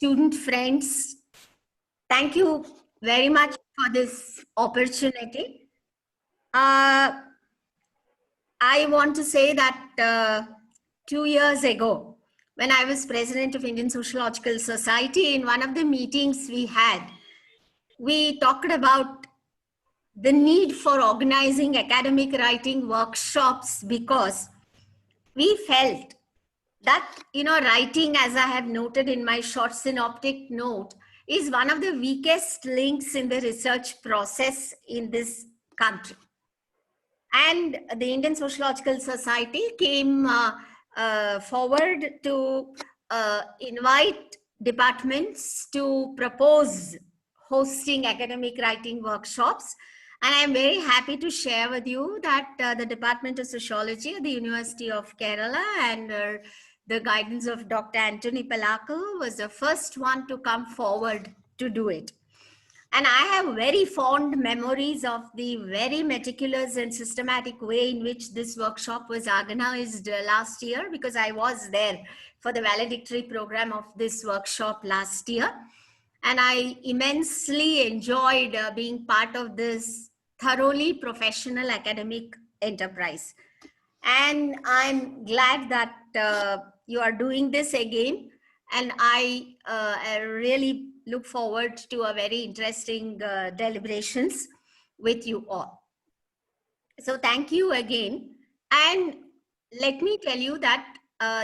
student friends, thank you very much for this opportunity. I want to say that 2 years ago, when I was president of Indian Sociological Society, in one of the meetings we had, we talked about the need for organizing academic writing workshops because we felt that, writing, as I have noted in my short synoptic note, is one of the weakest links in the research process in this country. And the Indian Sociological Society came forward to invite departments to propose hosting academic writing workshops. And I'm very happy to share with you that the Department of Sociology at the University of Kerala and the guidance of Dr. Anthony Palakal was the first one to come forward to do it. And I have very fond memories of the very meticulous and systematic way in which this workshop was organized last year, because I was there for the valedictory program of this workshop last year. And I immensely enjoyed being part of this thoroughly professional academic enterprise. And I'm glad that you are doing this again. And I really look forward to a very interesting deliberations with you all. So thank you again. And let me tell you that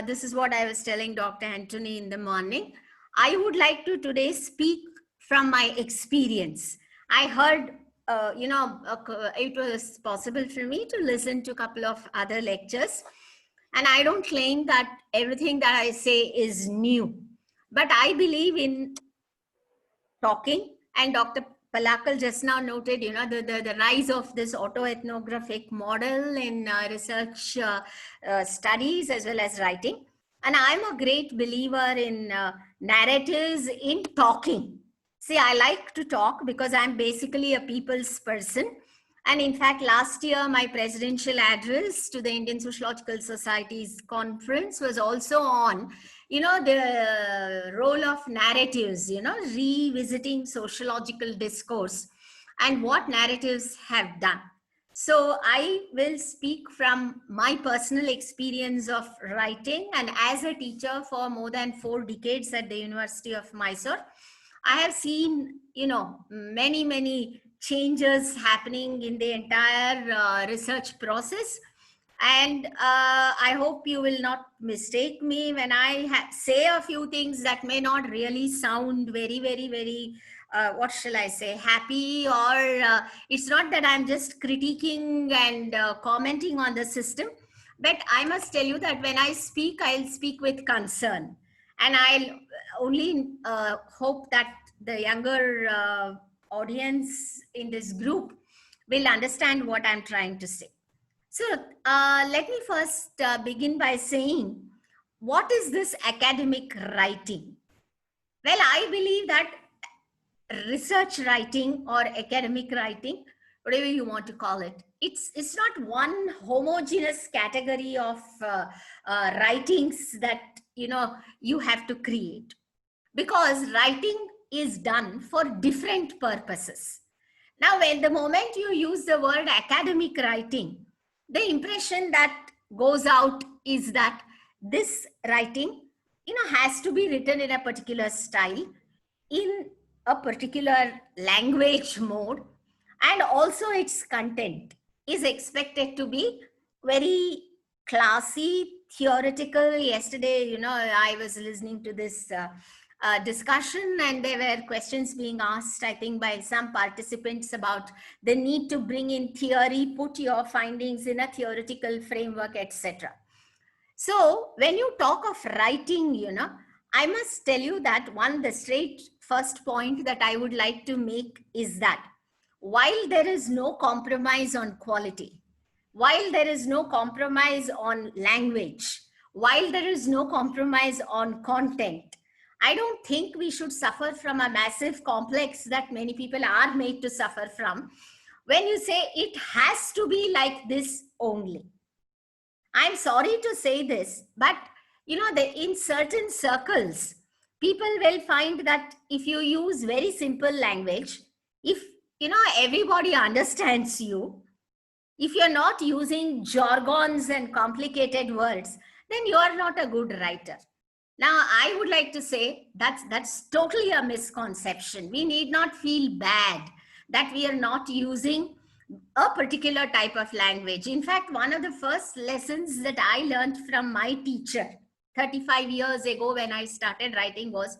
this is what I was telling Dr. Anthony in the morning. I would like to today speak from my experience. I heard, it was possible for me to listen to a couple of other lectures. And I don't claim that everything that I say is new, but I believe in talking. And Dr. Palakal just now noted, the rise of this autoethnographic model in research studies as well as writing. And I'm a great believer in narratives in talking. See, I like to talk because I'm basically a people's person. And in fact, last year, my presidential address to the Indian Sociological Society's conference was also on, the role of narratives, revisiting sociological discourse and what narratives have done. So I will speak from my personal experience of writing, and as a teacher for more than 4 decades at the University of Mysore, I have seen, many changes happening in the entire research process. And I hope you will not mistake me when I say a few things that may not really sound very, what shall I say, happy, or it's not that I'm just critiquing and commenting on the system, but I must tell you that when I speak, I'll speak with concern. And I'll only hope that the younger audience in this group will understand what I'm trying to say. So let me first begin by saying, what is this academic writing? Well, I believe that research writing or academic writing, whatever you want to call it, it's not one homogeneous category of writings that you have to create, because writing is done for different purposes. Now, when the moment you use the word academic writing, the impression that goes out is that this writing, has to be written in a particular style, in a particular language mode, and also its content is expected to be very classy, theoretical. Yesterday, I was listening to this discussion, and there were questions being asked, I think, by some participants about the need to bring in theory, put your findings in a theoretical framework, etc. So when you talk of writing, I must tell you that the straight first point that I would like to make is that while there is no compromise on quality, while there is no compromise on language, while there is no compromise on content, I don't think we should suffer from a massive complex that many people are made to suffer from when you say it has to be like this only. I'm sorry to say this, but in certain circles, people will find that if you use very simple language, if everybody understands you, if you're not using jargons and complicated words, then you are not a good writer. Now, I would like to say that's totally a misconception. We need not feel bad that we are not using a particular type of language. In fact, one of the first lessons that I learned from my teacher 35 years ago when I started writing was,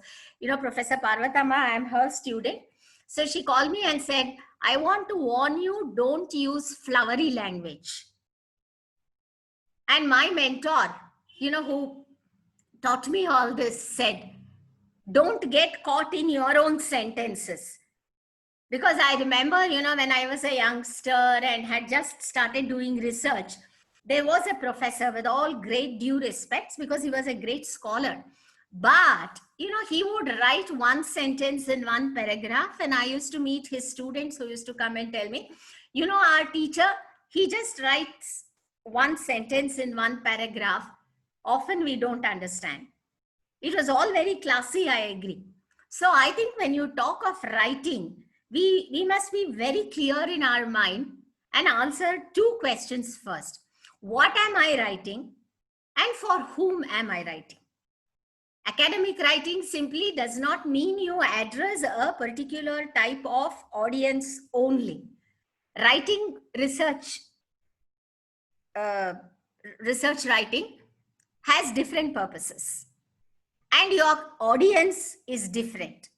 Professor Parvatama, I am her student. So she called me and said, I want to warn you, don't use flowery language. And my mentor, who taught me all this, said, don't get caught in your own sentences. Because I remember, when I was a youngster and had just started doing research, there was a professor, with all great due respects, because he was a great scholar. But, he would write one sentence in one paragraph. And I used to meet his students who used to come and tell me, our teacher, he just writes one sentence in one paragraph. Often we don't understand. It was all very classy, I agree. So I think when you talk of writing, we must be very clear in our mind and answer two questions first. What am I writing? And for whom am I writing? Academic writing simply does not mean you address a particular type of audience only. Writing research writing has different purposes. And your audience is different.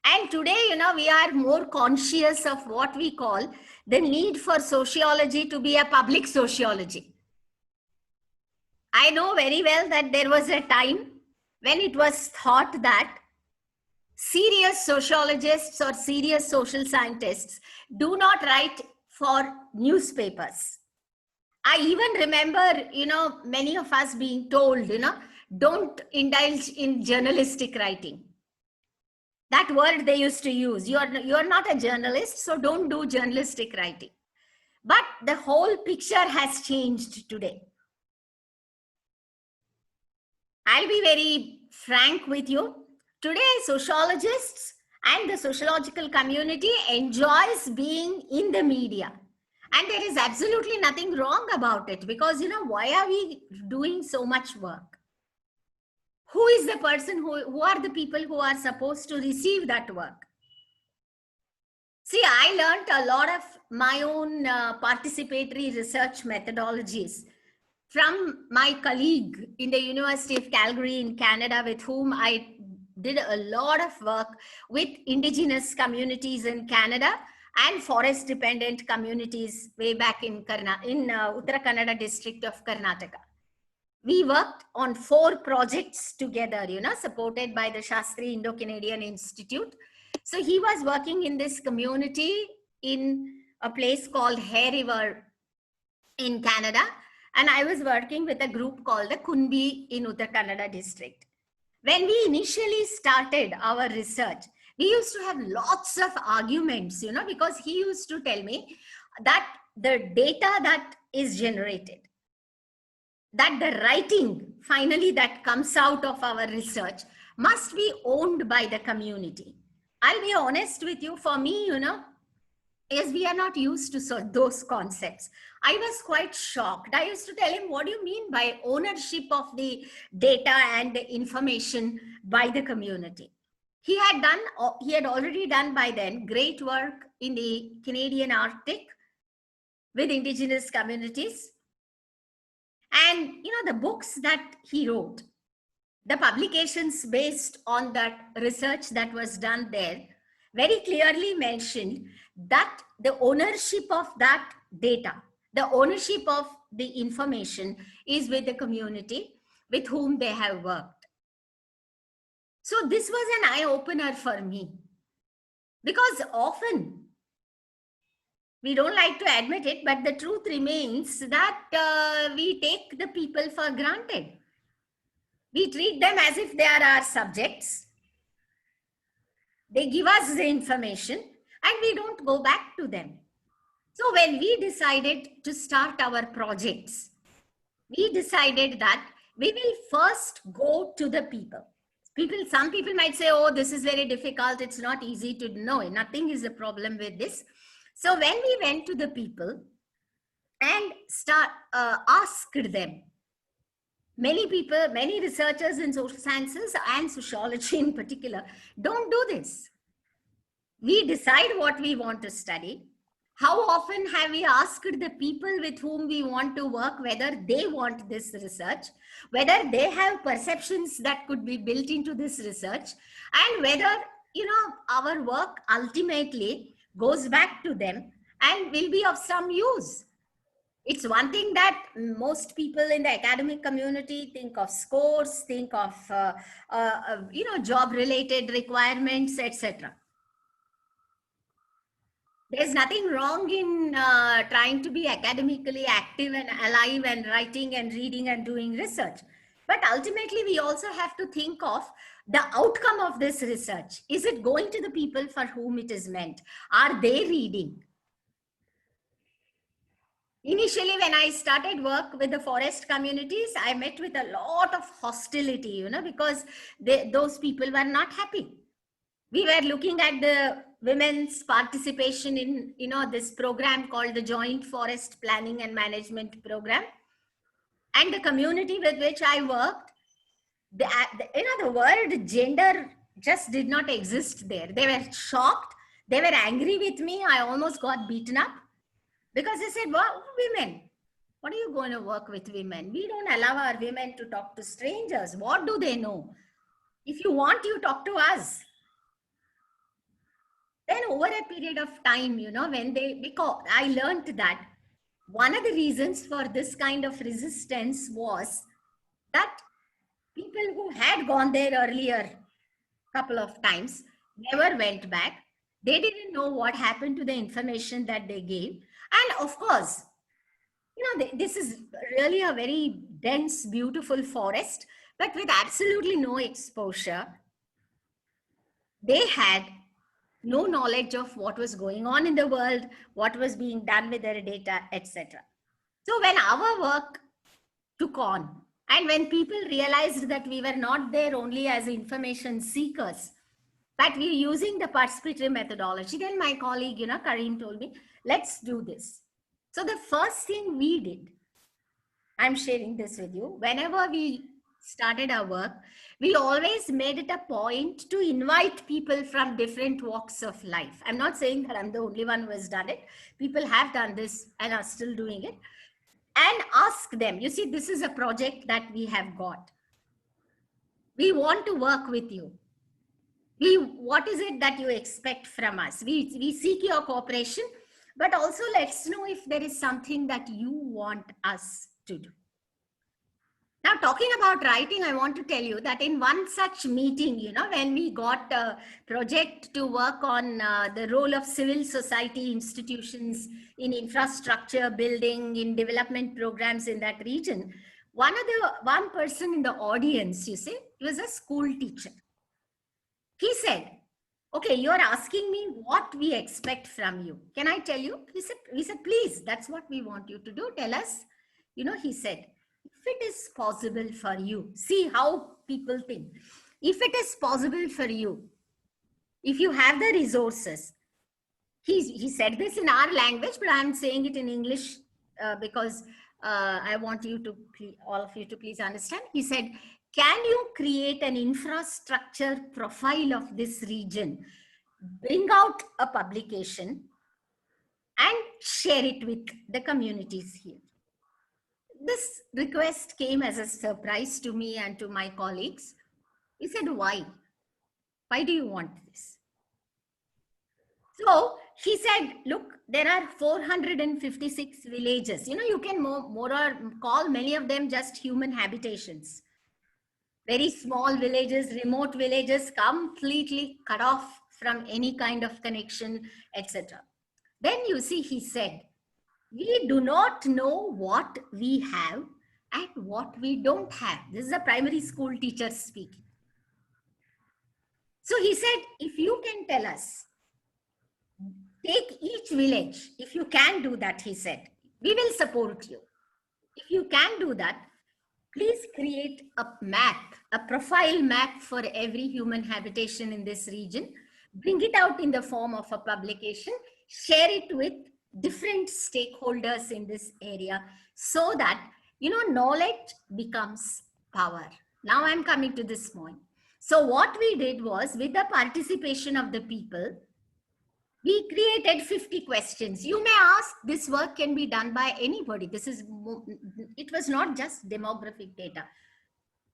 And today, we are more conscious of what we call the need for sociology to be a public sociology. I know very well that there was a time when it was thought that serious sociologists or serious social scientists do not write for newspapers. I even remember, many of us being told, don't indulge in journalistic writing. That word they used to use. You're not a journalist, so don't do journalistic writing. But the whole picture has changed today. I'll be very frank with you. Today, sociologists and the sociological community enjoys being in the media. And there is absolutely nothing wrong about it, because, why are we doing so much work? Who is the person, who are the people who are supposed to receive that work? See, I learned a lot of my own participatory research methodologies from my colleague in the University of Calgary in Canada, with whom I did a lot of work with indigenous communities in Canada and forest dependent communities way back in Uttara Kannada district of Karnataka. We worked on 4 projects together, supported by the Shastri Indo-Canadian Institute. So he was working in this community in a place called Hare River in Canada. And I was working with a group called the Kunbi in Uttara Kannada district. When we initially started our research, we used to have lots of arguments, because he used to tell me that the data that is generated, that the writing finally that comes out of our research must be owned by the community. I'll be honest with you, for me, as we are not used to those concepts, I was quite shocked. I used to tell him, what do you mean by ownership of the data and the information by the community? He had already done by then great work in the Canadian Arctic with indigenous communities. And, the books that he wrote, the publications based on that research that was done there, very clearly mentioned that the ownership of that data, the ownership of the information is with the community with whom they have worked. So this was an eye-opener for me, because often, we don't like to admit it, but the truth remains that we take the people for granted. We treat them as if they are our subjects. They give us the information and we don't go back to them. So when we decided to start our projects, we decided that we will first go to the people some people might say, oh, this is very difficult. It's not easy to know. Nothing is a problem with this. So when we went to the people and asked them, many people, many researchers in social sciences and sociology in particular, don't do this. We decide what we want to study. How often have we asked the people with whom we want to work whether they want this research, whether they have perceptions that could be built into this research, and whether, you know, our work ultimately goes back to them and will be of some use. It's one thing that most people in the academic community think of scores, think of you know, job related requirements, etc. There's nothing wrong in trying to be academically active and alive and writing and reading and doing research. But ultimately, we also have to think of the outcome of this research. Is it going to the people for whom it is meant? Are they reading? Initially, when I started work with the forest communities, I met with a lot of hostility, you know, because those people were not happy. We were looking at the women's participation in, you know, this program called the Joint Forest Planning and Management Program. And the community with which I worked, you know, the word gender just did not exist there. They were shocked. They were angry with me. I almost got beaten up because they said, well, women, what are you going to work with women? We don't allow our women to talk to strangers. What do they know? If you want, you talk to us. Then over a period of time, you know, because I learned that one of the reasons for this kind of resistance was that people who had gone there earlier couple of times never went back. They didn't know what happened to the information that they gave. And of course, you know, this is really a very dense, beautiful forest, but with absolutely no exposure. They had no knowledge of what was going on in the world, what was being done with their data, etc. So when our work took on, and when people realized that we were not there only as information seekers, but we were using the participatory methodology, then my colleague, you know, Kareem told me, let's do this. So the first thing we did, I'm sharing this with you, whenever we started our work, we always made it a point to invite people from different walks of life. I'm not saying that I'm the only one who has done it. People have done this and are still doing it. And ask them, you see, this is a project that we have got. We want to work with you. What is it that you expect from us? We seek your cooperation, but also let's know if there is something that you want us to do. Now, talking about writing, I want to tell you that in one such meeting, you know, when we got a project to work on the role of civil society institutions in infrastructure building, in development programs in that region, one person in the audience, you see, he was a school teacher. He said, okay, you're asking me what we expect from you. Can I tell you? We said, please, that's what we want you to do. Tell us. You know, he said, if it is possible for you, see how people think. If it is possible for you, if you have the resources, he said this in our language, but I'm saying it in English because I want you to, all of you to please understand. He said, can you create an infrastructure profile of this region, bring out a publication and share it with the communities here? This request came as a surprise to me and to my colleagues. He said, why? Why do you want this? So he said, look, there are 456 villages. You know, you can more or call many of them just human habitations. Very small villages, remote villages, completely cut off from any kind of connection, etc. Then you see, he said, we do not know what we have and what we don't have. This is a primary school teacher speaking. So he said, if you can tell us, take each village. If you can do that, he said, we will support you. If you can do that, please create a map, a profile map for every human habitation in this region. Bring it out in the form of a publication, share it with different stakeholders in this area so that, knowledge becomes power. Now I'm coming to this point. So what we did was, with the participation of the people, we created 50 questions. You may ask, this work can be done by anybody. It was not just demographic data.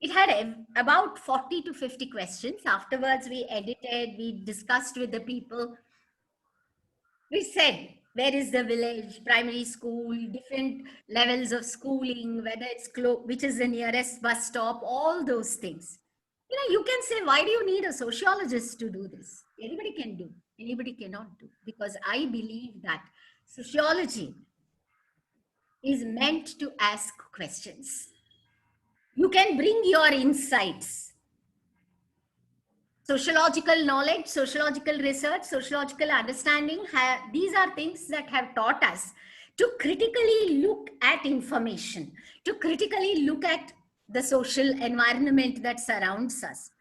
It had about 40 to 50 questions. Afterwards, we edited, we discussed with the people. We said, where is the village, primary school, different levels of schooling, whether it's which is the nearest bus stop, all those things. You can say, why do you need a sociologist to do this? Anybody can do, anybody cannot do. Because I believe that sociology is meant to ask questions. You can bring your insights. Sociological knowledge, sociological research, sociological understanding, these are things that have taught us to critically look at information, to critically look at the social environment that surrounds us.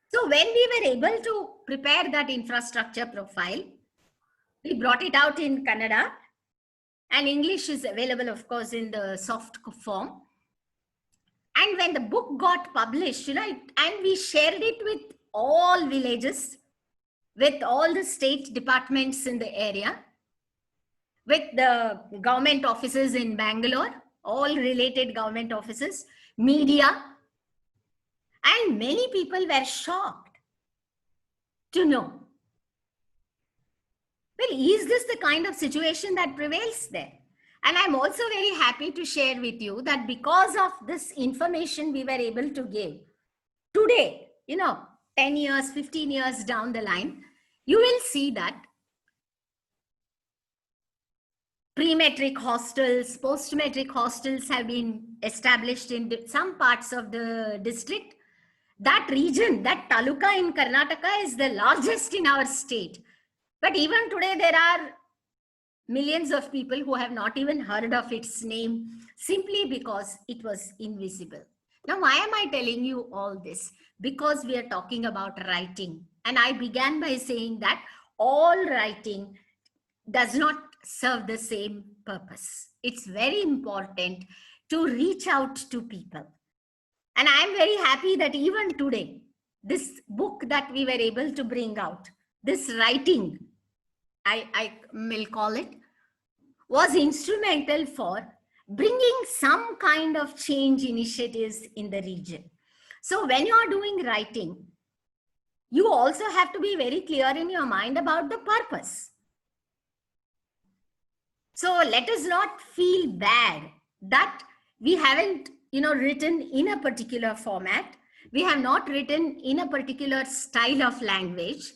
So when we were able to prepare that infrastructure profile, we brought it out in Kannada, and English is available, of course, in the soft form. And when the book got published, and we shared it with all villages, with all the state departments in the area, with the government offices in Bangalore, all related government offices, media, and many people were shocked to know, well, is this the kind of situation that prevails there? And I'm also very happy to share with you that because of this information we were able to give, today, 10 years, 15 years down the line, you will see that pre-metric hostels, post-metric hostels have been established in some parts of the district. That region, that taluka in Karnataka, is the largest in our state. But even today, there are millions of people who have not even heard of its name simply because it was invisible. Now, why am I telling you all this? Because we are talking about writing. And I began by saying that all writing does not serve the same purpose. It's very important to reach out to people. And I'm very happy that even today, this book that we were able to bring out, this writing, I will call it, was instrumental for bringing some kind of change initiatives in the region. So when you are doing writing, you also have to be very clear in your mind about the purpose. So let us not feel bad that we haven't, written in a particular format. We have not written in a particular style of language.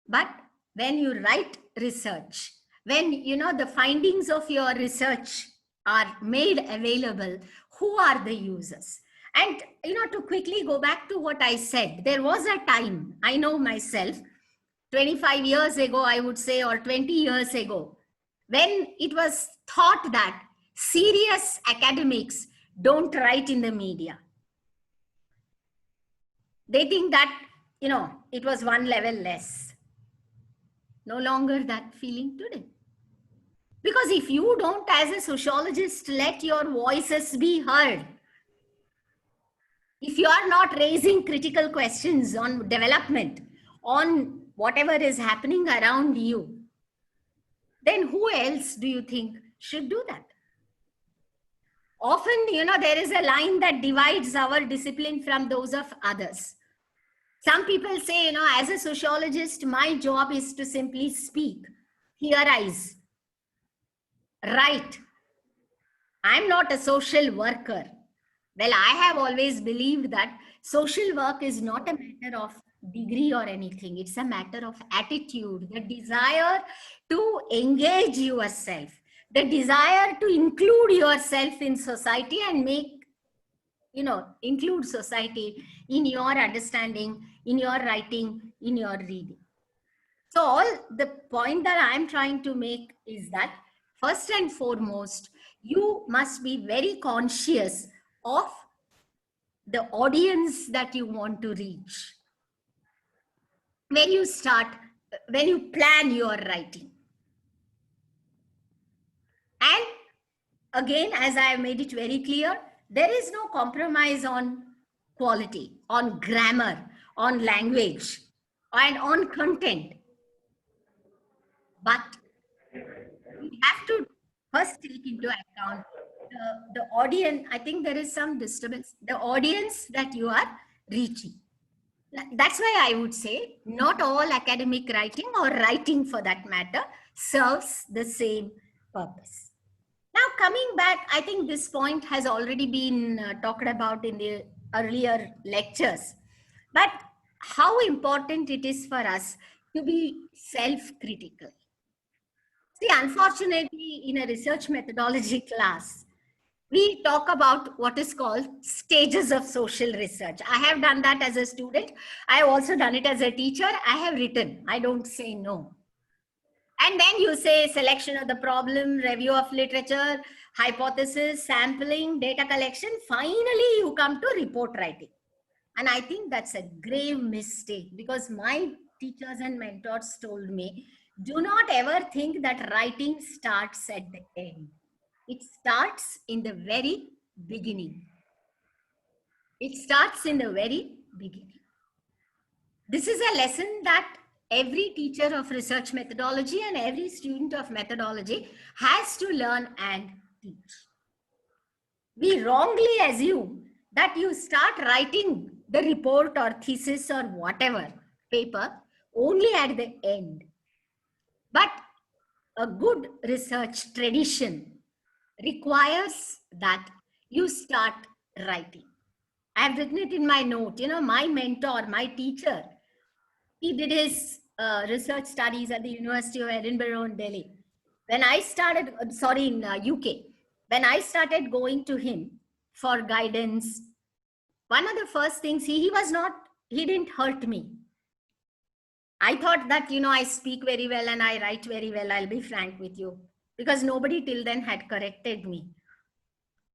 But when you write research, when, the findings of your research are made available, who are the users? And, to quickly go back to what I said, there was a time, I know myself, 25 years ago, I would say, or 20 years ago, when it was thought that serious academics don't write in the media. They think that, it was one level less. No longer that feeling today. Because if you don't, as a sociologist, let your voices be heard, if you are not raising critical questions on development, on whatever is happening around you, then who else do you think should do that? Often, there is a line that divides our discipline from those of others. Some people say, as a sociologist, my job is to simply speak, theorize, write. I'm not a social worker. Well, I have always believed that social work is not a matter of degree or anything. It's a matter of attitude, the desire to engage yourself, the desire to include yourself in society and make, include society in your understanding, in your writing, in your reading. So all the point that I'm trying to make is that first and foremost, you must be very conscious of the audience that you want to reach when you start, when you plan your writing. And again, as I have made it very clear, there is no compromise on quality, on grammar, on language, and on content. But we have to first take into account the audience. I think there is some disturbance, the audience that you are reaching. That's why I would say not all academic writing, or writing for that matter, serves the same purpose. Now, coming back, I think this point has already been talked about in the earlier lectures, but how important it is for us to be self-critical. See, unfortunately, in a research methodology class, we talk about what is called stages of social research. I have done that as a student. I have also done it as a teacher. I have written. I don't say no. And then you say selection of the problem, review of literature, hypothesis, sampling, data collection. Finally, you come to report writing. And I think that's a grave mistake, because my teachers and mentors told me, do not ever think that writing starts at the end. It starts in the very beginning. It starts in the very beginning. This is a lesson that every teacher of research methodology and every student of methodology has to learn and teach. We wrongly assume that you start writing the report or thesis or whatever paper only at the end. But a good research tradition requires that you start writing. I've written it in my note. You know, my mentor, my teacher, he did his research studies at the University of Edinburgh in Delhi. When I started, in UK, when I started going to him for guidance, one of the first things, he didn't hurt me. I thought that, you know, I speak very well and I write very well. I'll be frank with you, because nobody till then had corrected me.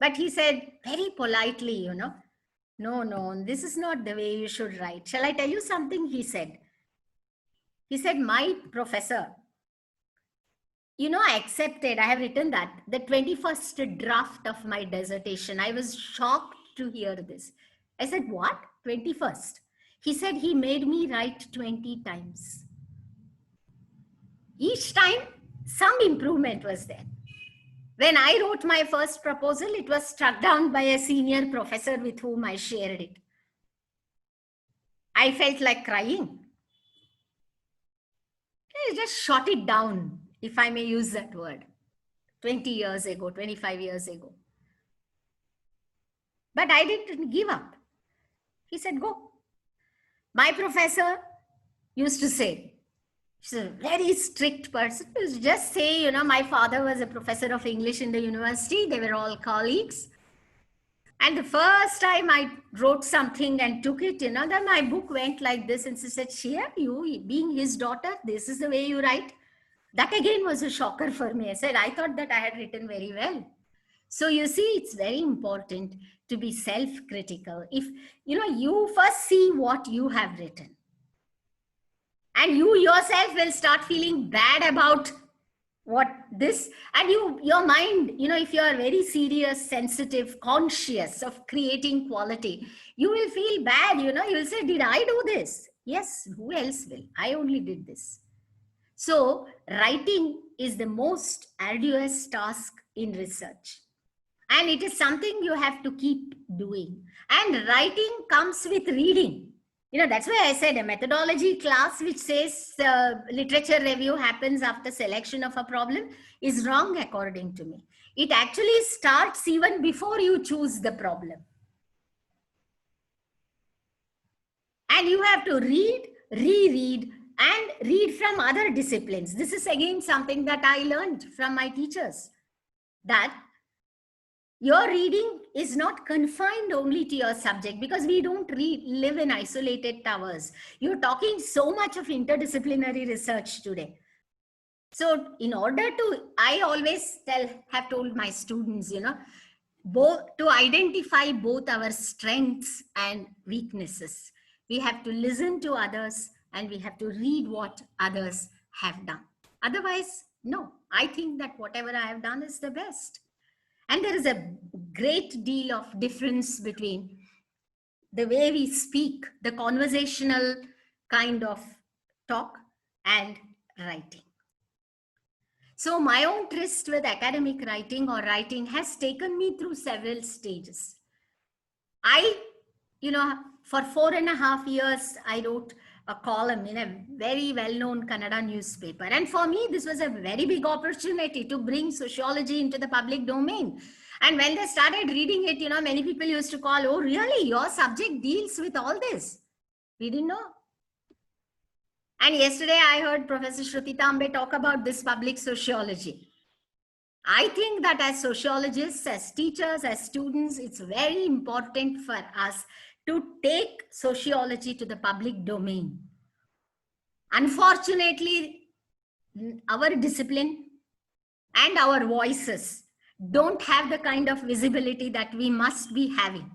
But he said very politely, you know, no, this is not the way you should write. Shall I tell you something? He said, my professor, you know, I accepted, I have written that, the 21st draft of my dissertation. I was shocked to hear this. I said, what? 21st? He said he made me write 20 times. Each time, some improvement was there. When I wrote my first proposal, it was struck down by a senior professor with whom I shared it. I felt like crying. I just shot it down, if I may use that word, 20 years ago, 25 years ago. But I didn't give up. He said, go. My professor used to say, she's a very strict person. He used to just say, you know, my father was a professor of English in the university. They were all colleagues. And the first time I wrote something and took it, you know, then my book went like this, and she said, Shia, you being his daughter, this is the way you write. That again was a shocker for me. I said, I thought that I had written very well. So you see, it's very important to be self-critical. If, you know, you first see what you have written, and you yourself will start feeling bad about what this, and your mind, you know, if you are very serious, sensitive, conscious of creating quality, you will feel bad, you know, you'll say, did I do this? Yes, who else will? I only did this. So writing is the most arduous task in research. And it is something you have to keep doing. And writing comes with reading. You know, that's why I said a methodology class which says literature review happens after selection of a problem is wrong according to me. It actually starts even before you choose the problem. And you have to read, reread, and read from other disciplines. This is again something that I learned from my teachers, that your reading is not confined only to your subject, because we don't live in isolated towers. You're talking so much of interdisciplinary research today. So in order to, I always have told my students, both to identify both our strengths and weaknesses. We have to listen to others and we have to read what others have done. Otherwise, no, I think that whatever I have done is the best. And there is a great deal of difference between the way we speak, the conversational kind of talk, and writing. So my own tryst with academic writing or writing has taken me through several stages. For 4.5 years, I wrote a column in a very well-known Kannada newspaper. And for me, this was a very big opportunity to bring sociology into the public domain. And when they started reading it, many people used to call, oh, really? Your subject deals with all this? We didn't know. And yesterday I heard Professor Shruti Tambe talk about this public sociology. I think that as sociologists, as teachers, as students, it's very important for us to take sociology to the public domain. Unfortunately, our discipline and our voices don't have the kind of visibility that we must be having.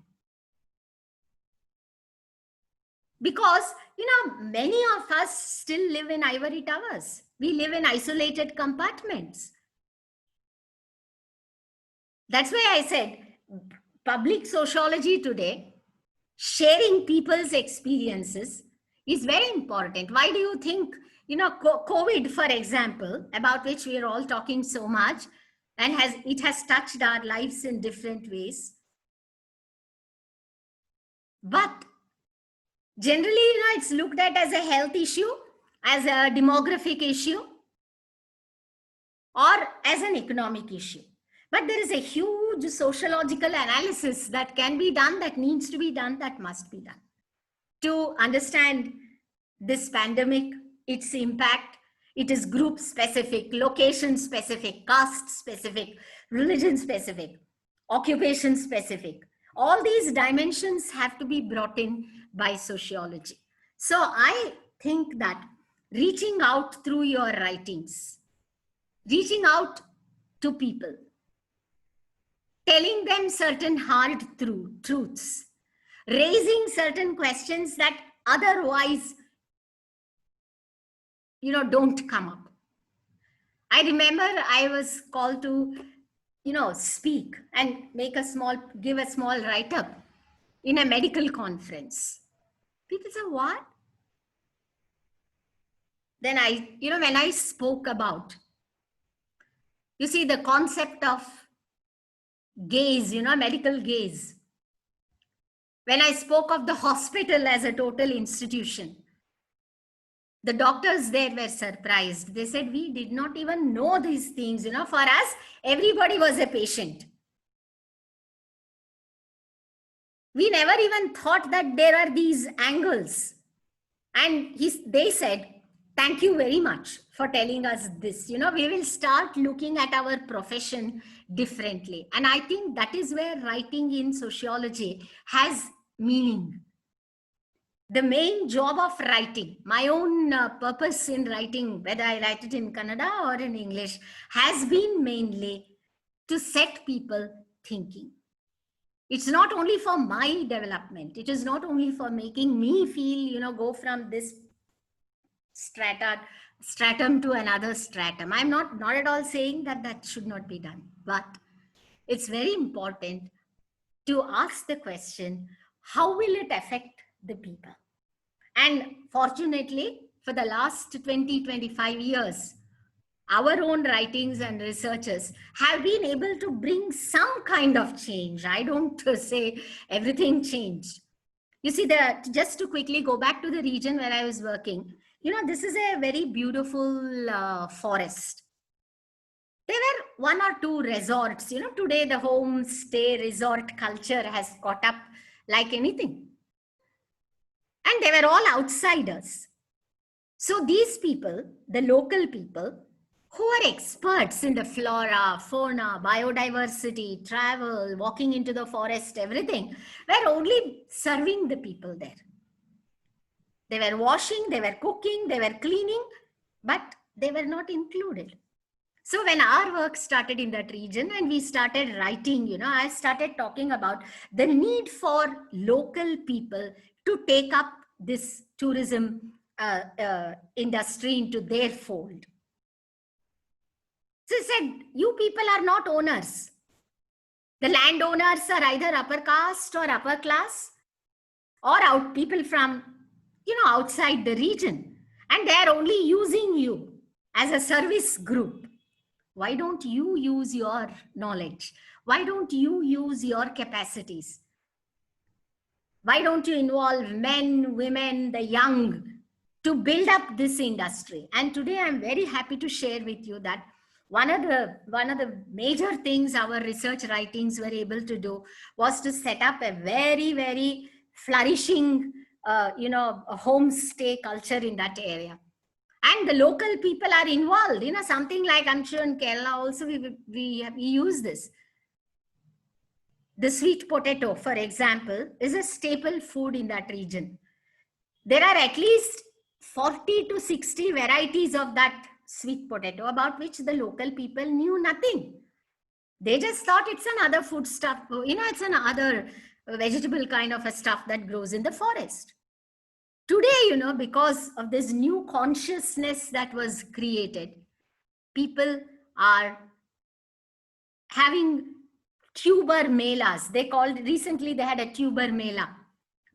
Because, many of us still live in ivory towers. We live in isolated compartments. That's why I said public sociology today, sharing people's experiences is very important. Why do you think, COVID, for example, about which we are all talking so much, and it has touched our lives in different ways. But generally, it's looked at as a health issue, as a demographic issue, or as an economic issue. But there is a huge sociological analysis that can be done, that needs to be done, that must be done to understand this pandemic, its impact. It is group specific, location specific, caste specific, religion specific, occupation specific. All these dimensions have to be brought in by sociology. So I think that reaching out through your writings, reaching out to people, telling them certain hard truths, raising certain questions that otherwise, don't come up. I remember I was called to, speak and give a small write-up in a medical conference. People say, what? Then when I spoke about, the concept of gaze, medical gaze. When I spoke of the hospital as a total institution, the doctors there were surprised. They said, we did not even know these things. For us, everybody was a patient. We never even thought that there are these angles. And they said, thank you very much for telling us this. We will start looking at our profession differently. And I think that is where writing in sociology has meaning. The main job of writing, my own purpose in writing, whether I write it in Kannada or in English, has been mainly to set people thinking. It's not only for my development. It is not only for making me feel, go from this stratum to another stratum. I'm not at all saying that should not be done, but it's very important to ask the question, how will it affect the people? And fortunately, for the last 20-25 years, our own writings and researchers have been able to bring some kind of change. I don't say everything changed. Just to quickly go back to the region where I was working, this is a very beautiful forest. There were 1 or 2 resorts. Today the homestay resort culture has caught up like anything. And they were all outsiders. So these people, the local people, who are experts in the flora, fauna, biodiversity, travel, walking into the forest, everything, were only serving the people there. They were washing, they were cooking, they were cleaning, but they were not included. So when our work started in that region and we started writing, I started talking about the need for local people to take up this tourism industry into their fold. So I said, you people are not owners. The landowners are either upper caste or upper class, or people from, outside the region. And they are only using you as a service group. Why don't you use your knowledge? Why don't you use your capacities? Why don't you involve men, women, the young to build up this industry? And today I'm very happy to share with you that one of the major things our research writings were able to do was to set up a very, very flourishing, a homestay culture in that area. And the local people are involved, something like, I'm sure in Kerala also we use this. The sweet potato, for example, is a staple food in that region. There are at least 40 to 60 varieties of that sweet potato about which the local people knew nothing. They just thought it's another food stuff, it's another vegetable kind of a stuff that grows in the forest. Today, because of this new consciousness that was created, people are having tuber melas. Recently they had a tuber mela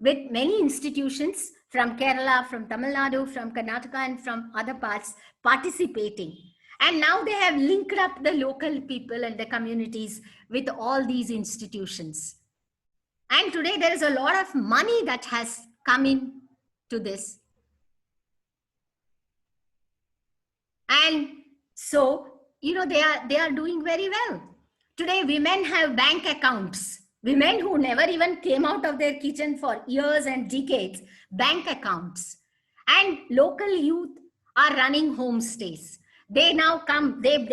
with many institutions from Kerala, from Tamil Nadu, from Karnataka, and from other parts participating. And now they have linked up the local people and the communities with all these institutions. And today there is a lot of money that has come in to this. And so, they are doing very well. Today, women have bank accounts. Women who never even came out of their kitchen for years and decades, bank accounts. And local youth are running homestays. They now come, they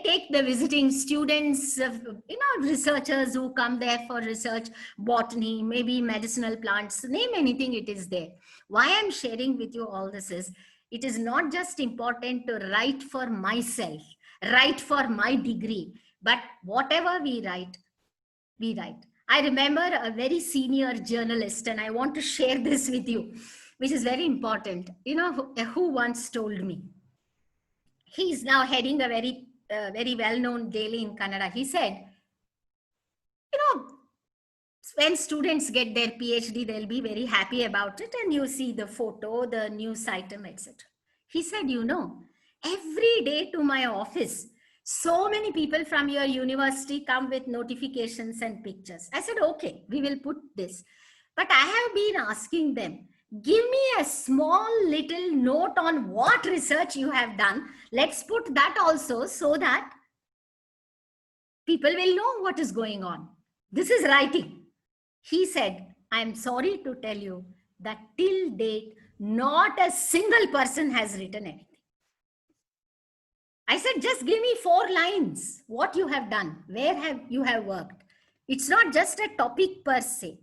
take the visiting students, researchers who come there for research, botany, maybe medicinal plants, name anything, it is there. Why I'm sharing with you all this is, it is not just important to write for myself, write for my degree, but whatever we write, we write. I remember a very senior journalist, and I want to share this with you, which is very important. Who once told me, he's now heading a very well-known daily in Kannada. He said, when students get their PhD, they'll be very happy about it. And you see the photo, the news item, etc. He said, every day to my office, so many people from your university come with notifications and pictures. I said, okay, we will put this. But I have been asking them, give me a small little note on what research you have done. Let's put that also so that people will know what is going on. This is writing. He said, I'm sorry to tell you that till date, not a single person has written anything. I said, just give me 4 lines, what you have done, where you have worked. It's not just a topic per se.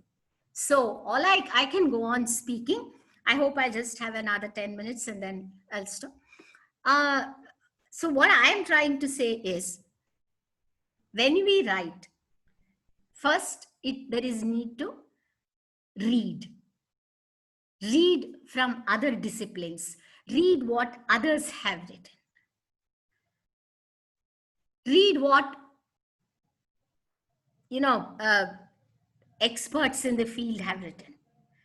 So I can go on speaking. I hope I just have another 10 minutes and then I'll stop. So what I'm trying to say is, when we write, first, there is need to read. Read from other disciplines. Read what others have written. Read what, experts in the field have written.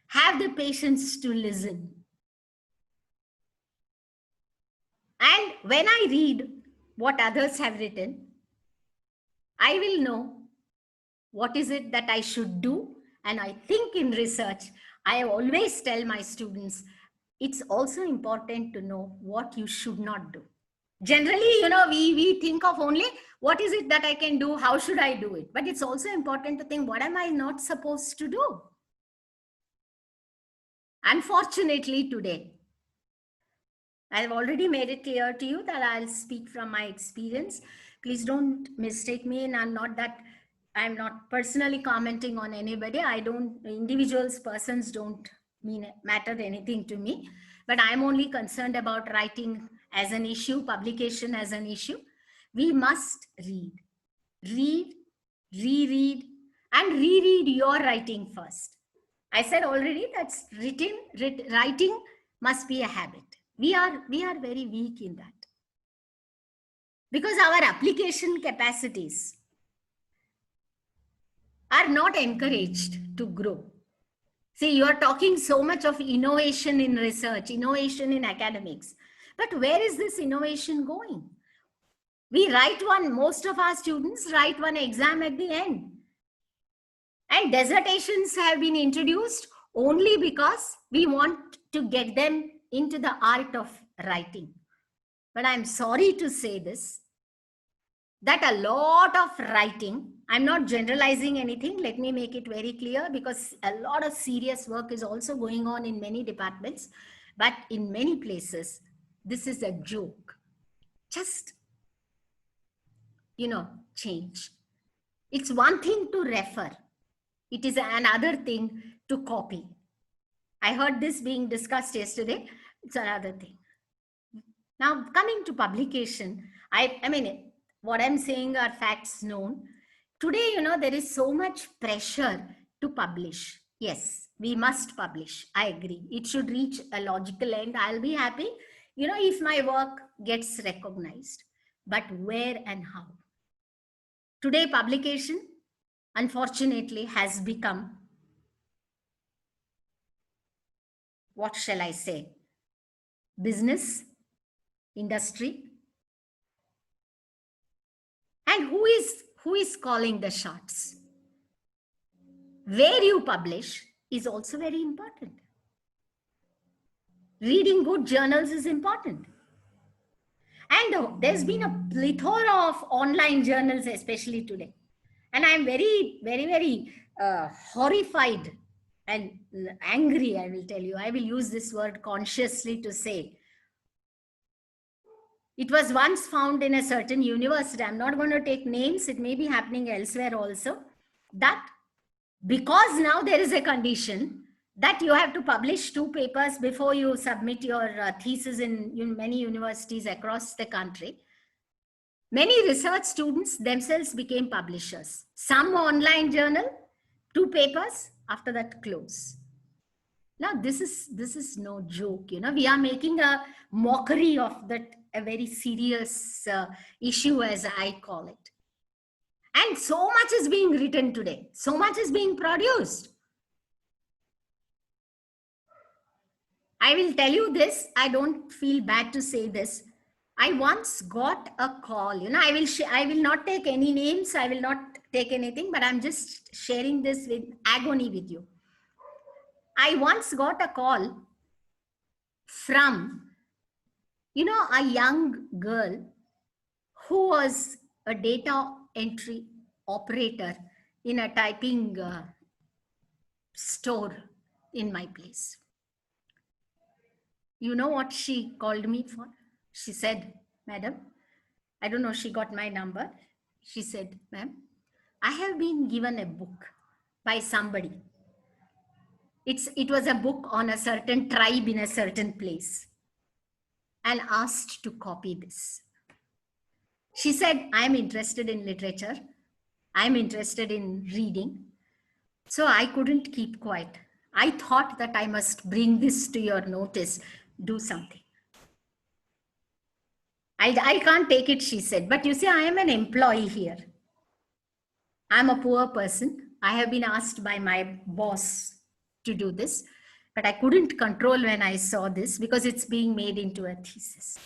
Have the patience to listen. And when I read what others have written, I will know what is it that I should do. And I think in research, I always tell my students, it's also important to know what you should not do. Generally, we think of only what is it that I can do, how should I do it? But it's also important to think, what am I not supposed to do? Unfortunately, today, I've already made it clear to you that I'll speak from my experience. Please don't mistake me, and I'm not personally commenting on anybody. Persons don't matter anything to me, but I'm only concerned about writing as an issue, publication as an issue. We must read, reread, and reread your writing first. I said already that's writing must be a habit. We are very weak in that because our application capacities are not encouraged to grow. See, you are talking so much of innovation in research, innovation in academics, but where is this innovation going? We write most of our students write one exam at the end. And dissertations have been introduced only because we want to get them into the art of writing. But I'm sorry to say this, that a lot of writing, I'm not generalizing anything, let me make it very clear, because a lot of serious work is also going on in many departments, but in many places, this is a joke. Just, change. It's one thing to refer. It is another thing to copy. I heard this being discussed yesterday. It's another thing. Now, coming to publication, I mean, what I'm saying are facts known. Today, there is so much pressure to publish. Yes, we must publish. I agree. It should reach a logical end. I'll be happy, if my work gets recognized. But where and how? Today, publication, unfortunately, has become, what shall I say, business, industry. And who is calling the shots? Where you publish is also very important. Reading good journals is important. And there's been a plethora of online journals, especially today. And I'm very, very, very horrified and angry, I will tell you. I will use this word consciously to say. It was once found in a certain university. I'm not going to take names. It may be happening elsewhere also. That because now there is a condition that you have to publish 2 papers before you submit your thesis in many universities across the country. Many research students themselves became publishers. Some online journal, 2 papers, after that close. Now this is no joke. We are making a mockery of that, a very serious issue, as I call it. And so much is being written today. So much is being produced. I will tell you this. I don't feel bad to say this. I once got a call. I will not take any names. I will not take anything, but I'm just sharing this with agony with you. I once got a call from, a young girl who was a data entry operator in a typing store in my place. You know what she called me for? She said, "Madam," I don't know, she got my number. She said, "Ma'am, I have been given a book by somebody. It was a book on a certain tribe in a certain place, and asked to copy this." She said, "I'm interested in literature. I'm interested in reading." So I couldn't keep quiet. I thought that I must bring this to your notice. Do something. I can't take it, she said. But you see, I am an employee here. I'm a poor person. I have been asked by my boss to do this, but I couldn't control when I saw this because it's being made into a thesis.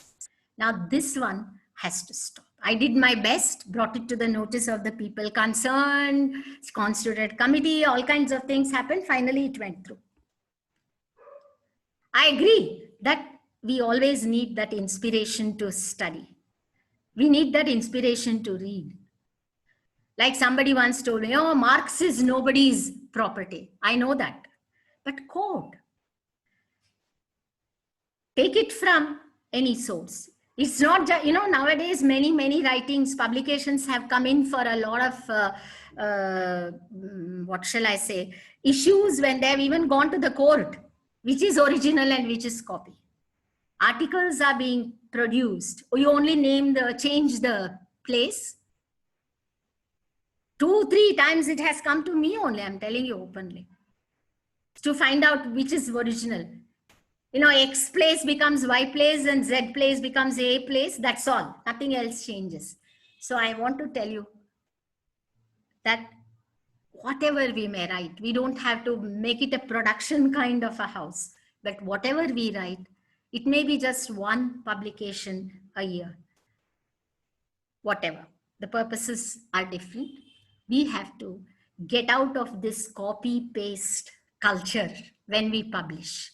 Now this one has to stop. I did my best, brought it to the notice of the people concerned, constituted committee, all kinds of things happened. Finally, it went through. I agree that we always need that inspiration to study. We need that inspiration to read. Like somebody once told me, "Oh, Marx is nobody's property." I know that. But quote. Take it from any source. It's not just, nowadays many writings, publications have come in for a lot of, what shall I say, issues when they have even gone to the court. which is original and which is copy. Articles are being produced. You only change the place. 2-3 times it has come to me only, I'm telling you openly, to find out which is original. You know, X place becomes Y place and Z place becomes A place. That's all. Nothing else changes. So I want to tell you that whatever we may write, we don't have to make it a production kind of a house. But whatever we write, it may be just one publication a year. Whatever. The purposes are different. We have to get out of this copy-paste culture when we publish.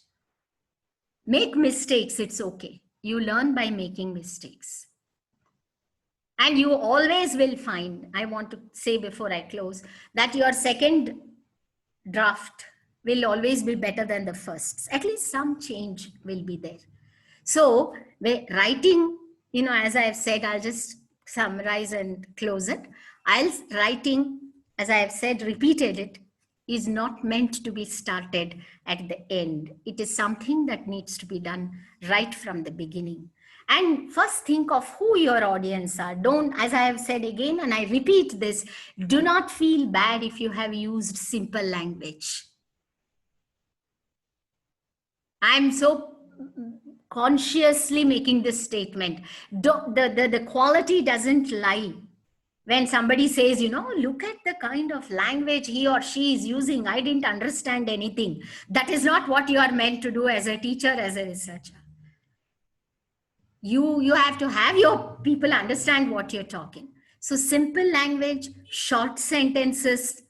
Make mistakes, it's okay. You learn by making mistakes. And you always will find, I want to say before I close, that your second draft will always be better than the first. At least some change will be there. So writing, you know, as I've said, I'll just summarize and close it. Writing, as I have said, repeated it, is not meant to be started at the end. It is something that needs to be done right from the beginning. And first think of who your audience are. Don't, as I have said again, and I repeat this, do not feel bad if you have used simple language. I'm so consciously making this statement. The quality doesn't lie. When somebody says, you know, look at the kind of language he or she is using, I didn't understand anything. That is not what you are meant to do as a teacher, as a researcher. You have to have your people understand what you're talking. So simple language, short sentences,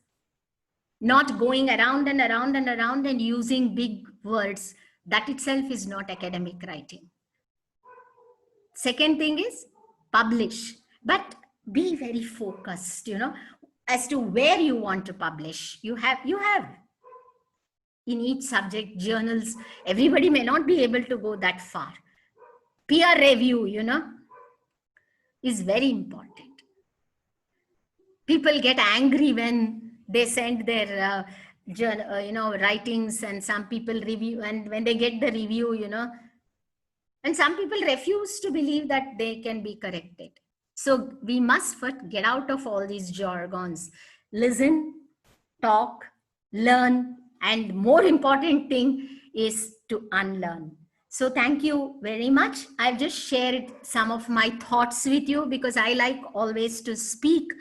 not going around and around and around and using big words. That itself is not academic writing. Second thing is publish, but be very focused, you know, as to where you want to publish. You have in each subject journals. Everybody may not be able to go that far. Peer review, you know, is very important. People get angry when they send their writings, and some people review, and when they get the review, you know, and some people refuse to believe that they can be corrected. So we must first get out of all these jargons, listen, talk, learn, and more important thing is to unlearn. So thank you very much. I've just shared some of my thoughts with you because I like always to speak,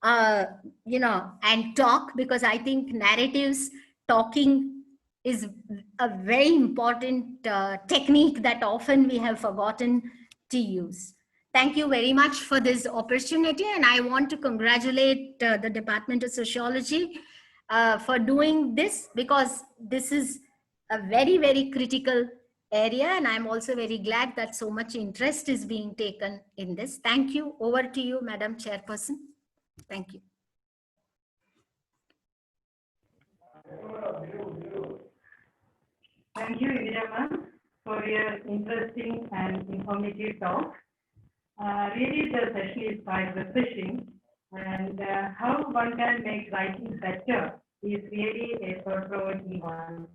and talk, because I think narratives, talking is a very important technique that often we have forgotten to use. Thank you very much for this opportunity. And I want to congratulate the Department of Sociology for doing this, because this is a very, very critical area. And I'm also very glad that so much interest is being taken in this. Thank you. Over to you, Madam Chairperson. Thank you. Thank you, Indira ma'am, for your interesting and informative talk. Really, the session is quite refreshing, and how one can make writing better is really a thought-provoking one.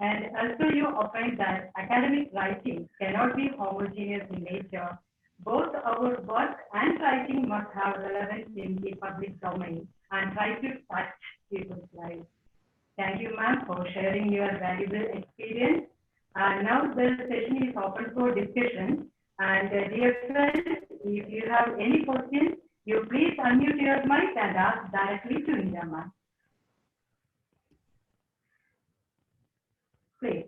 And also, you opine that academic writing cannot be homogeneous in nature. Both our work and writing must have relevance in the public domain and try to touch people's lives. Thank you, ma'am, for sharing your valuable experience. Now the session is open for discussion. And dear friends, if you have any questions, you please unmute your mic and ask directly to Indira ma'am. Please.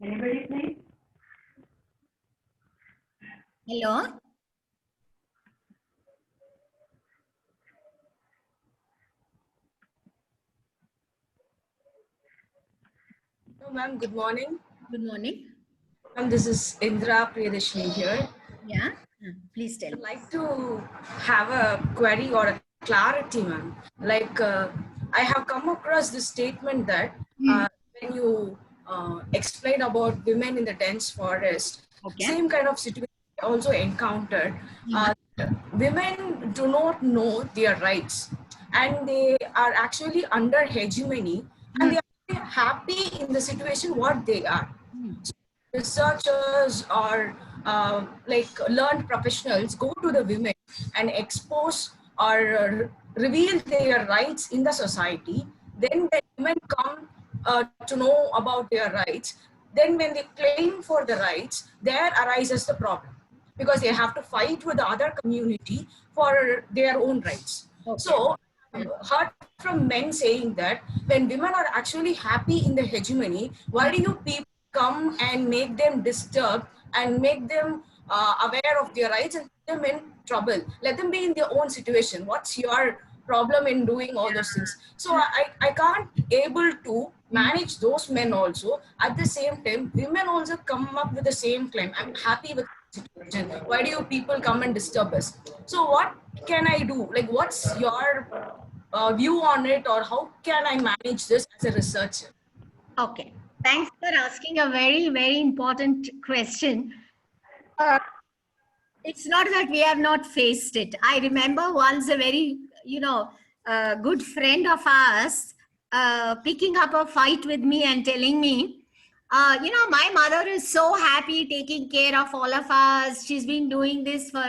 Anybody, please? Hello. Hello, ma'am. Good morning. Good morning. Ma'am, this is Indra Priyadashini here. Yeah, please tell I'd me. like to have a query or a clarity, ma'am. Like, I have come across this statement that when you explain about women in the dense forest, Okay. same kind of situation I also encountered. Yeah. Women do not know their rights, and they are actually under hegemony, and they are happy in the situation what they are. Researchers or like learned professionals go to the women and expose or reveal their rights in the society. Then when women come to know about their rights, then when they claim for the rights, there arises the problem because they have to fight with the other community for their own rights. Okay. So I've heard from men saying that when women are actually happy in the hegemony, why do you people come and make them disturbed and make them aware of their rights and put them in trouble? Let them be in their own situation. What's your problem in doing all those things? So I can't able to manage those men also. At the same time, women also come up with the same claim. I'm happy with the situation. Why do you people come and disturb us? So what can I do? Like, what's your view on it, or how can I manage this as a researcher? Okay. Thanks for asking a very, very important question. It's not that we have not faced it. I remember once a very, good friend of ours picking up a fight with me and telling me, my mother is so happy taking care of all of us. She's been doing this for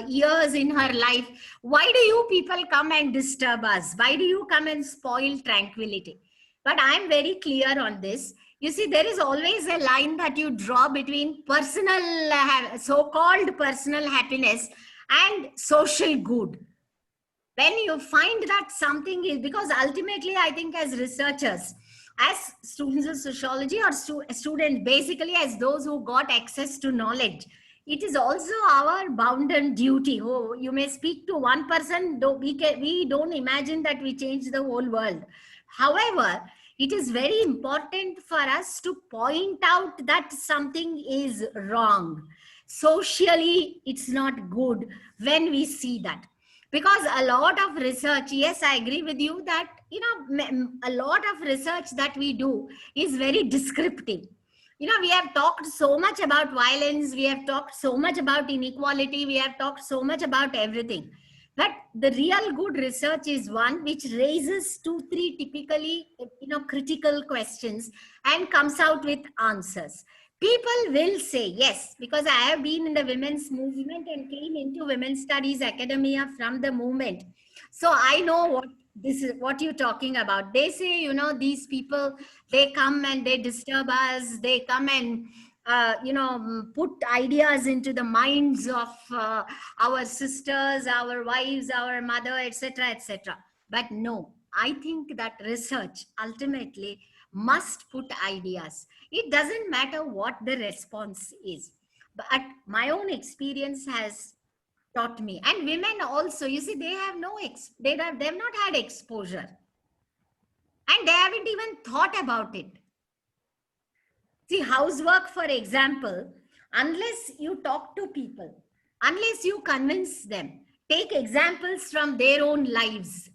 years in her life. Why do you people come and disturb us? Why do you come and spoil tranquility? But I'm very clear on this. You see, there is always a line that you draw between personal, so-called personal happiness and social good. When you find that something is, because ultimately I think as researchers, as students of sociology or students, basically as those who got access to knowledge, it is also our bounden duty. Oh, you may speak to one person, though we don't imagine that we change the whole world. However, it is very important for us to point out that something is wrong. Socially, it's not good when we see that. Because a lot of research, yes, I agree with you that, a lot of research that we do is very descriptive. We have talked so much about violence, we have talked so much about inequality, we have talked so much about everything. But the real good research is one which raises 2, 3 typically, critical questions and comes out with answers. People will say yes, because I have been in the women's movement and came into women's studies academia from the movement. So I know what this is, what you're talking about. They say, these people, they come and they disturb us. They come and, put ideas into the minds of our sisters, our wives, our mother, etc., etc. But no, I think that research ultimately must put ideas. It doesn't matter what the response is. But my own experience has taught me, and women also, you see, they have they've not had exposure, and they haven't even thought about it. See, housework, for example, unless you talk to people, unless you convince them, take examples from their own lives,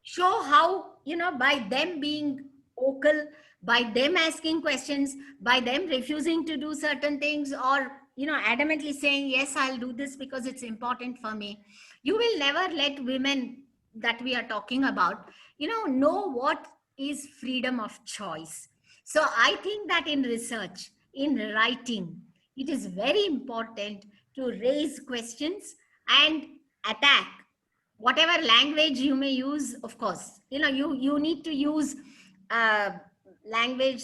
show how, by them being vocal, by them asking questions, by them refusing to do certain things, or, adamantly saying, yes, I'll do this because it's important for me. You will never let women that we are talking about, know what is freedom of choice. So I think that in research, in writing, it is very important to raise questions and attack. Whatever language you may use, of course, you need to use uh, language.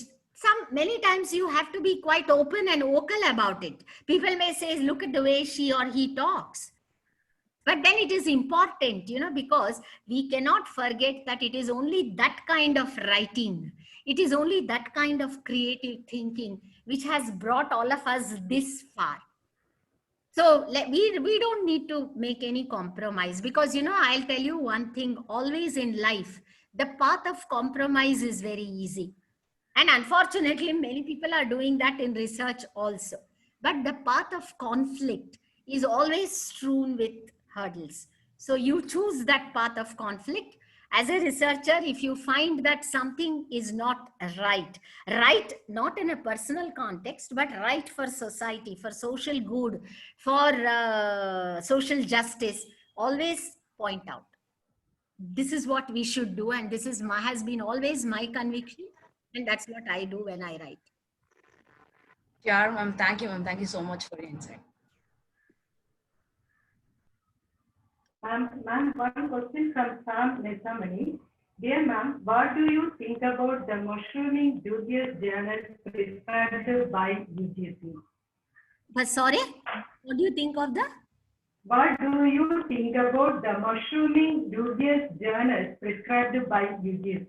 Many times you have to be quite open and vocal about it. People may say, look at the way she or he talks. But then it is important, because we cannot forget that it is only that kind of writing, it is only that kind of creative thinking which has brought all of us this far. So we don't need to make any compromise, because, I'll tell you one thing, always in life, the path of compromise is very easy. And unfortunately, many people are doing that in research also. But the path of conflict is always strewn with hurdles. So you choose that path of conflict. As a researcher, if you find that something is not right, right not in a personal context, but right for society, for social good, for social justice, always point out. This is what we should do, and this is has been always my conviction, and that's what I do when I write. Yeah, ma'am. Thank you, ma'am. Thank you so much for your insight. Ma'am, one question from Sam Nesamani. Dear ma'am, what do you think about the mushrooming dubious journals prescribed by UGC? But sorry, what do you think of the? What do you think about the mushrooming dubious journals prescribed by UGC?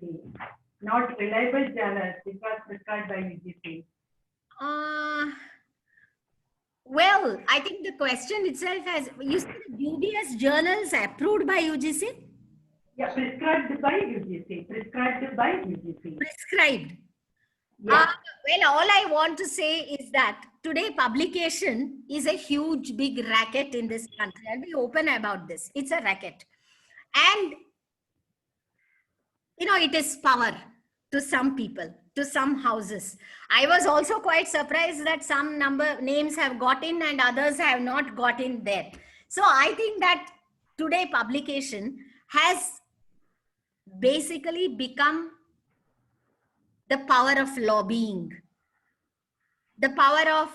Not reliable journals, it was prescribed by UGC. Well, I think the question itself has, you said dubious journals approved by UGC? Yeah, prescribed by UGC. Prescribed by UGC. Prescribed. Yeah. Well, all I want to say is that today publication is a huge, big racket in this country. I'll be open about this. It's a racket. And, you know, it is power to some people, to some houses. I was also quite surprised that some names have got in and others have not got in there. So I think that today publication has basically become the power of lobbying, the power of,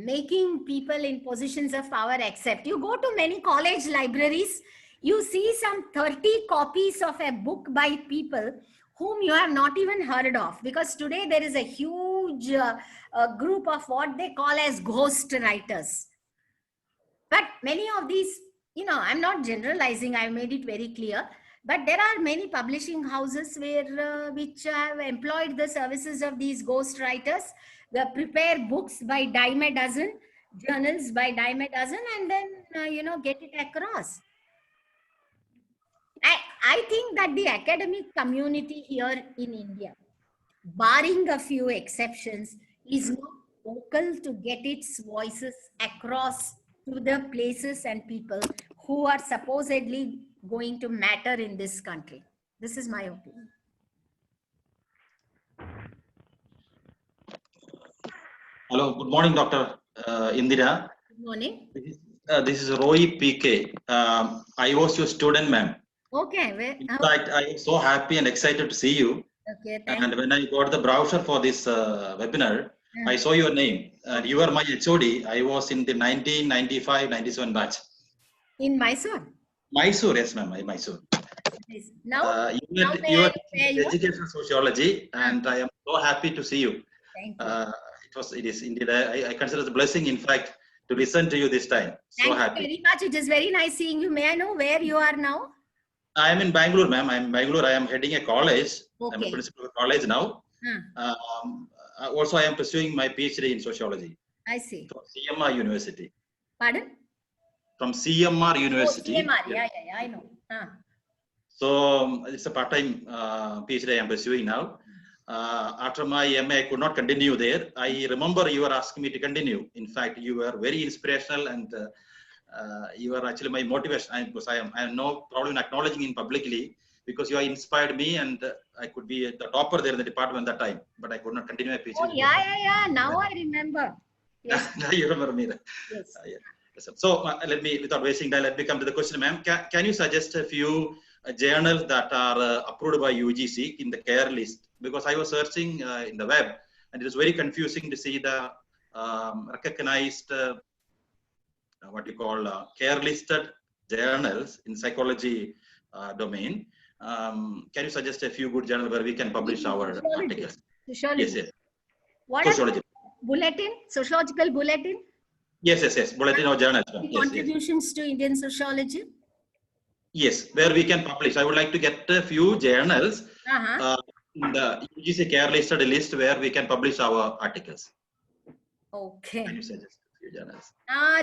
making people in positions of power accept. You go to many college libraries, you see some 30 copies of a book by people whom you have not even heard of, because today there is a huge group of what they call as ghost writers. But many of these, you know, I'm not generalizing, I made it very clear, but there are many publishing houses where which have employed the services of these ghost writers. They prepare books by dime a dozen, journals by dime a dozen, and then get it across. I think that the academic community here in India, barring a few exceptions, is not vocal to get its voices across to the places and people who are supposedly going to matter in this country. This is my opinion. Hello, good morning, Dr. Indira. Good morning. This is Roy PK. I was your student, ma'am. Okay. In fact, I am so happy and excited to see you. Okay, and when I got the browser for this webinar, I saw your name. You are my HOD. I was in the 1995-97 batch. In Mysore? Mysore, yes, ma'am. Mysore. Now, you are educational sociology, and I am so happy to see you. Thank you. It is indeed, I consider it a blessing, in fact, to listen to you this time. So Thank you very much. It is very nice seeing you. May I know where you are now? I am in Bangalore, ma'am. I am in Bangalore. I am heading a college. Okay. I'm a principal of a college now. Also, I am pursuing my PhD in sociology. I see. From CMR University. Pardon? From CMR University. Oh, CMR. Yeah, I know. So it's a part-time PhD I am pursuing now. After my MA, I could not continue there. I remember you were asking me to continue. In fact, you were very inspirational, and you are actually my motivation. Because I have no problem acknowledging it publicly, because you have inspired me, and I could be the topper there in the department at that time, but I could not continue my PhD. Oh, yeah. Now I remember. Yes. You remember me. Yes. So let me, without wasting time, let me come to the question, ma'am. Can you suggest a few journals that are approved by UGC in the care list? Because I was searching in the web, and it is very confusing to see the recognized what you call care listed journals in psychology domain. Can you suggest a few good journals where we can publish our articles? Sociology. Yes. What Sociology. Bulletin? Sociological bulletin? Yes. Bulletin or journals. Contributions to Indian sociology? Yes, where we can publish. I would like to get a few journals in the UGC care listed list where we can publish our articles. Okay. Can you suggest? few journals.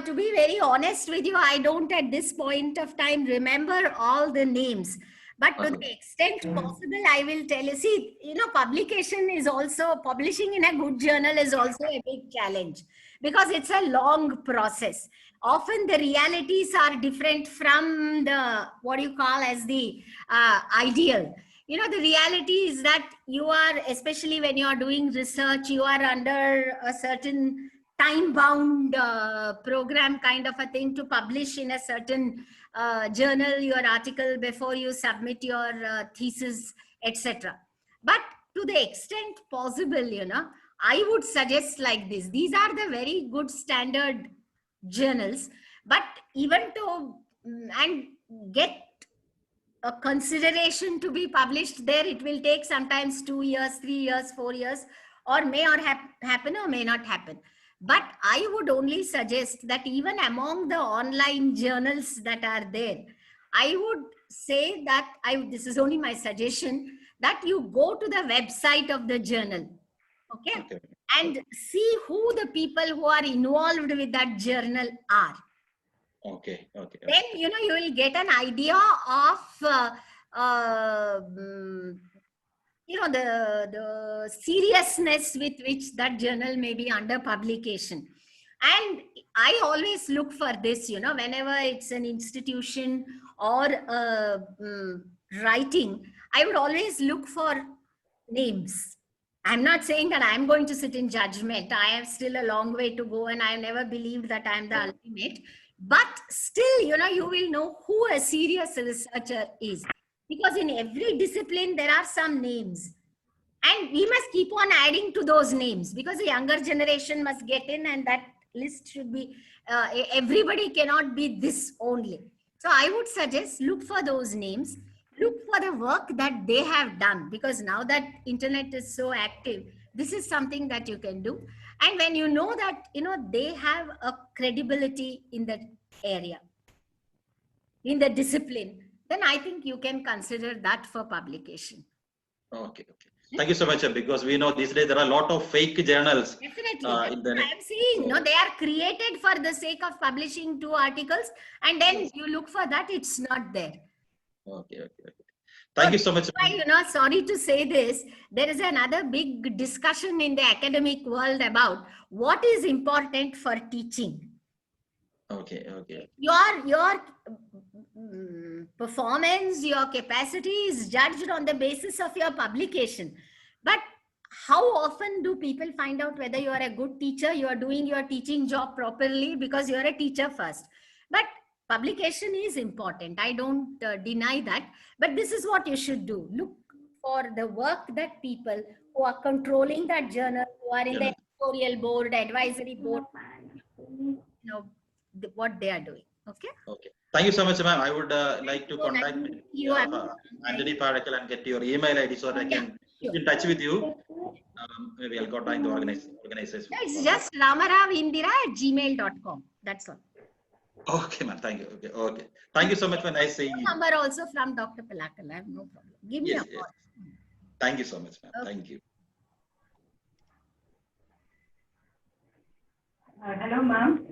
To be very honest with you, I don't at this point of time remember all the names. But to the extent possible, I will tell you. See, publication is also, publishing in a good journal is also a big challenge because it's a long process. Often the realities are different from the, what you call as the ideal. The reality is that you are, especially when you are doing research, you are under a certain time-bound program kind of a thing to publish in a certain journal your article before you submit your thesis, etc. But to the extent possible, I would suggest like this. These are the very good standard journals, but even to and get a consideration to be published there, it will take sometimes 2 years, 3 years, 4 years, or may or happen or may not happen. But I would only suggest that even among the online journals that are there, I would say that this is only my suggestion, that you go to the website of the journal, okay, and see who the people who are involved with that journal are. Okay. Then, you will get an idea of, the seriousness with which that journal may be under publication. And I always look for this, whenever it's an institution or writing, I would always look for names. I'm not saying that I'm going to sit in judgment. I have still a long way to go and I've never believed that I'm the ultimate. But still, you will know who a serious researcher is. Because in every discipline, there are some names. And we must keep on adding to those names because the younger generation must get in and that list should be, everybody cannot be this only. So I would suggest look for those names, look for the work that they have done, because now that internet is so active, this is something that you can do. And when you know that, they have a credibility in that area, in the discipline, then I think you can consider that for publication. Okay. Thank you so much, because we know these days there are a lot of fake journals. Definitely. I am saying, they are created for the sake of publishing 2 articles, and then you look for that, it's not there. Okay. Thank you so much. Sorry to say this, there is another big discussion in the academic world about what is important for teaching. Okay. Your performance, your capacity is judged on the basis of your publication. But how often do people find out whether you are a good teacher, you are doing your teaching job properly because you are a teacher first? But publication is important. I don't deny that. But this is what you should do. Look for the work that people who are controlling that journal, who are in the editorial board, advisory board, what they are doing. Okay. Thank you so much, ma'am. I would like to contact Anthony Parakal and get your email ID so that I can keep in touch with you. Maybe I'll go trying to organize this. It's just ramaravindira@gmail.com. That's all. Okay, ma'am. Thank you. Okay. Thank you so much for nice seeing you. Number also from Dr. Palakal. I have no problem. Give me a call. Thank you so much, ma'am. Thank you. Hello, ma'am.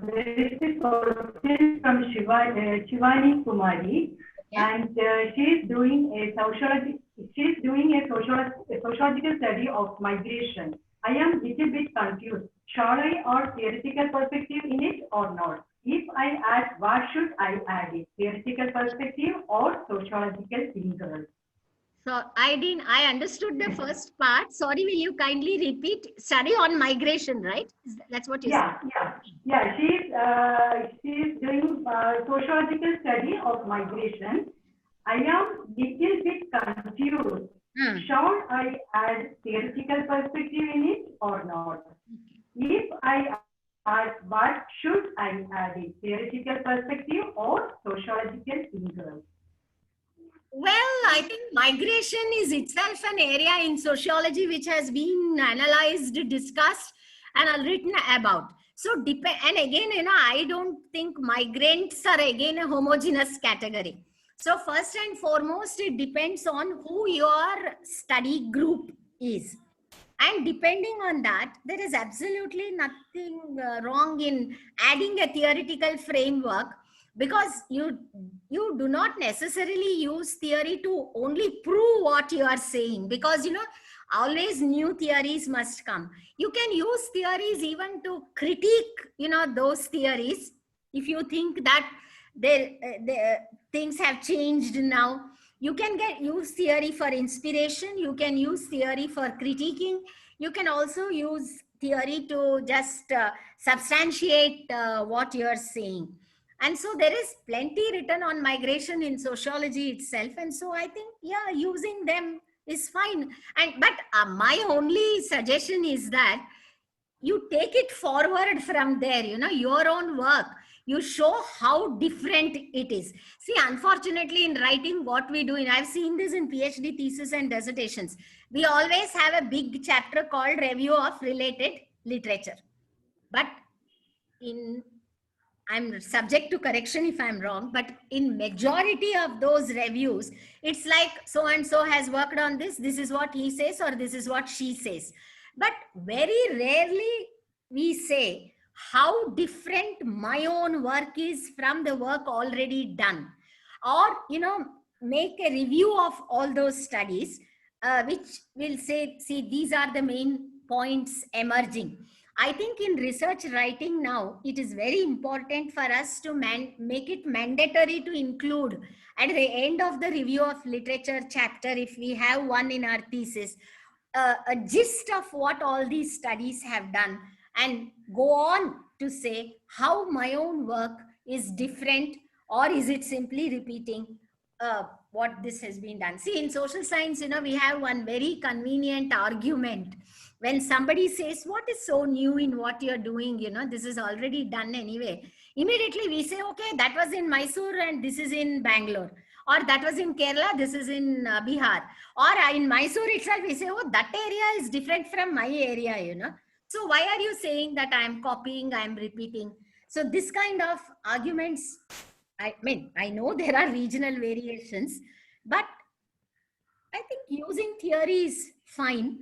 This is from Shivani Kumari, and she is doing a sociological study of migration. I am little bit confused. Shall I add theoretical perspective in it or not? If I add, what should I add it? Theoretical perspective or sociological thinker? So I understood the first part. Sorry, will you kindly repeat? Study on migration, right? That's what you said. Yeah. She's doing sociological study of migration. I am little bit confused. Shall I add theoretical perspective in it or not? If I add, what should I add it? Theoretical perspective or sociological thinker? Well, I think migration is itself an area in sociology which has been analyzed, discussed, and written about. So, and again, I don't think migrants are again a homogeneous category. So, first and foremost, it depends on who your study group is. And depending on that, there is absolutely nothing wrong in adding a theoretical framework, because you do not necessarily use theory to only prove what you are saying, because always new theories must come. You can use theories even to critique those theories, if you think that things have changed now. You can use theory for inspiration, you can use theory for critiquing, you can also use theory to just substantiate what you're saying. And so there is plenty written on migration in sociology itself. And so I think, yeah, using them is fine. But my only suggestion is that you take it forward from there, your own work. You show how different it is. See, unfortunately, in writing, what we do, and I've seen this in PhD thesis and dissertations, we always have a big chapter called Review of Related Literature. But I'm subject to correction if I'm wrong, but in majority of those reviews, it's like so-and-so has worked on this, this is what he says, or this is what she says. But very rarely we say how different my own work is from the work already done. Or, make a review of all those studies, which will say, see, these are the main points emerging. I think in research writing now, it is very important for us to make it mandatory to include at the end of the review of literature chapter, if we have one in our thesis, a gist of what all these studies have done, and go on to say how my own work is different, or is it simply repeating what this has been done. See, in social science, we have one very convenient argument. When somebody says, what is so new in what you're doing, this is already done anyway. Immediately we say, okay, that was in Mysore and this is in Bangalore. Or that was in Kerala, this is in Bihar. Or in Mysore itself, we say, oh, that area is different from my area, So why are you saying that I'm copying, I'm repeating? So this kind of arguments, I mean, I know there are regional variations, but I think using theory is fine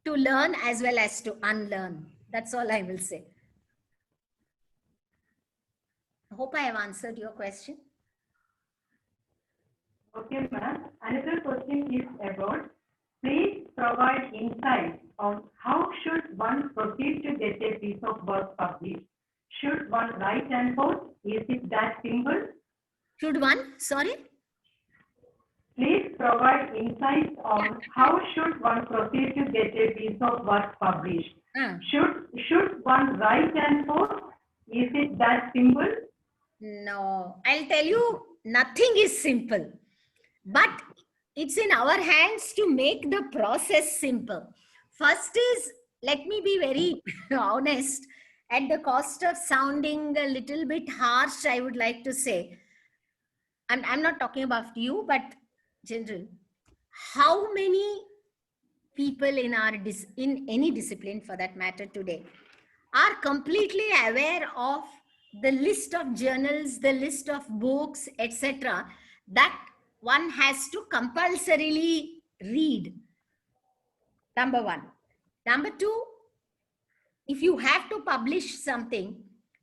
to learn as well as to unlearn. That's all I will say. I hope I have answered your question. Okay, ma'am. Another question is about, please provide insight on how should one proceed to get a piece of work published. Should one write and post? Is it that simple? Should one? Sorry? Please provide insights on how should one proceed to get a piece of work published. Should one write and post? Is it that simple? No, I'll tell you, nothing is simple. But it's in our hands to make the process simple. First is, let me be very honest, at the cost of sounding a little bit harsh, I would like to say, I'm not talking about you, but general, how many people in any discipline for that matter today are completely aware of the list of journals, the list of books, etc., that one has to compulsorily read? Number one. Number two, if you have to publish something,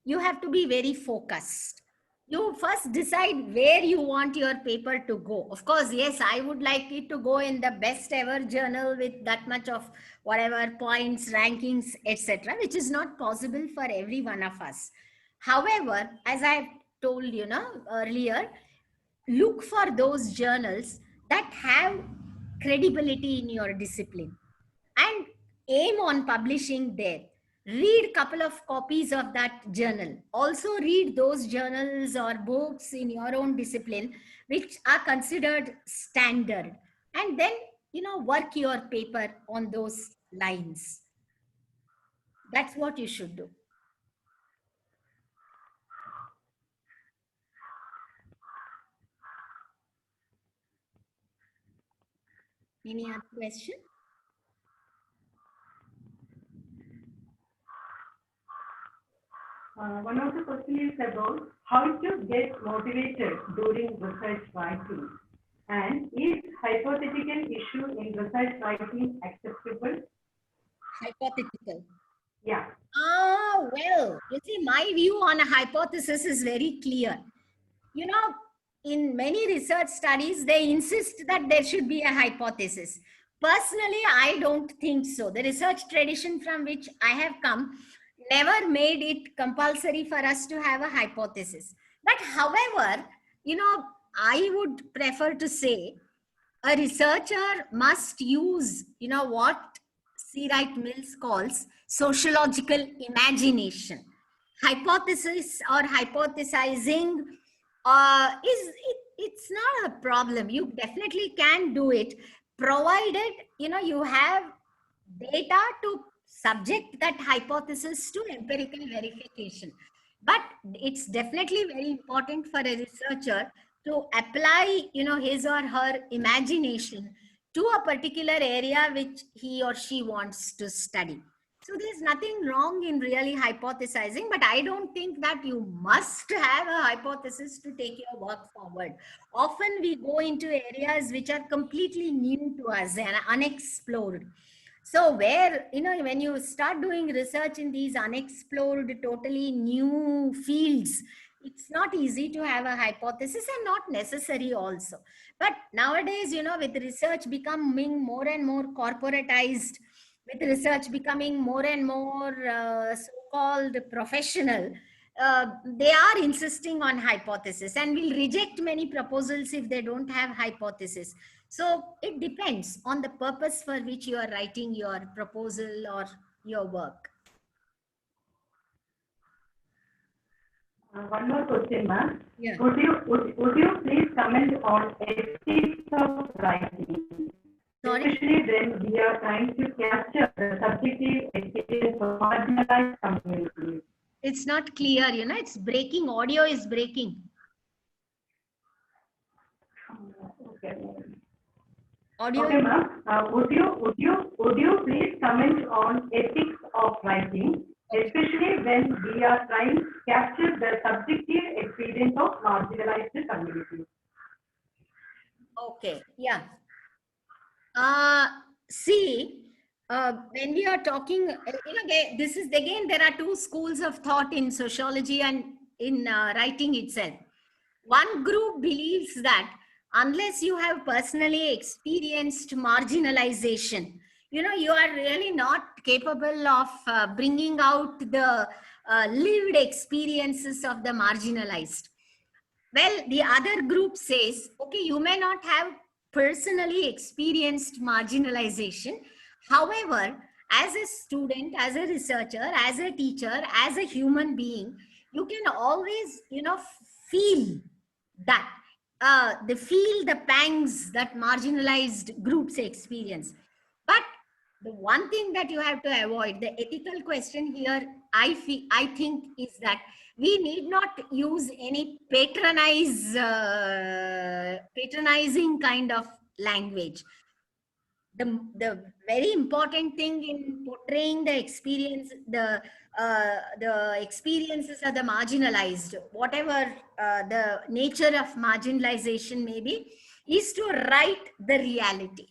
you have to be very focused. You first decide where you want your paper to go. Of course, yes, I would like it to go in the best ever journal with that much of whatever points, rankings, etc., which is not possible for every one of us. However, as I told earlier, look for those journals that have credibility in your discipline and aim on publishing there. Read a couple of copies of that journal. Also read those journals or books in your own discipline which are considered standard, and then work your paper on those lines. That's what you should do. Any other question? One of the questions is about how to get motivated during research writing, and is hypothetical issue in research writing acceptable? hypothetical. Yeah. Well, you see, my view on a hypothesis is very clear. You know, in many research studies, they insist that there should be a hypothesis. Personally, I don't think so. The research tradition from which I have come never made it compulsory for us to have a hypothesis. But however, you know, I would prefer to say a researcher must use, you know, what C. Wright Mills calls sociological imagination. Hypothesis or hypothesizing it's not a problem. You definitely can do it, provided you know you have data to subject that hypothesis to empirical verification. But it's definitely very important for a researcher to apply, you know, his or her imagination to a particular area which he or she wants to study. So there's nothing wrong in really hypothesizing, but I don't think that you must have a hypothesis to take your work forward. Often we go into areas which are completely new to us and unexplored. So where, you know, when you start doing research in these unexplored, totally new fields, it's not easy to have a hypothesis and not necessary also. But nowadays, you know, with research becoming more and more corporatized, with research becoming more and more so-called professional, they are insisting on hypothesis and will reject many proposals if they don't have hypothesis. So it depends on the purpose for which you are writing your proposal or your work. One more question, ma'am. Yeah. Would you please comment on ethics of writing? Sorry? Especially when we are trying to capture the subjective experience of marginalized communities. It's not clear, you know, it's breaking, audio is breaking. Okay. Audio. Okay, ma'am. Would you please comment on ethics of writing, especially when we are trying to capture the subjective experience of marginalized communities? Okay, yeah. See, when we are talking, you know, this is again, there are two schools of thought in sociology and in writing itself. One group believes that unless you have personally experienced marginalization, you know, you are really not capable of bringing out the lived experiences of the marginalized. Well, the other group says, okay, you may not have personally experienced marginalization. However, as a student, as a researcher, as a teacher, as a human being, you can always, you know, feel that, feel the pangs that marginalized groups experience. But the one thing that you have to avoid, the ethical question here, I think is that we need not use any patronizing kind of language. The very important thing in portraying the experience, the experiences of the marginalized, whatever the nature of marginalization may be, is to write the reality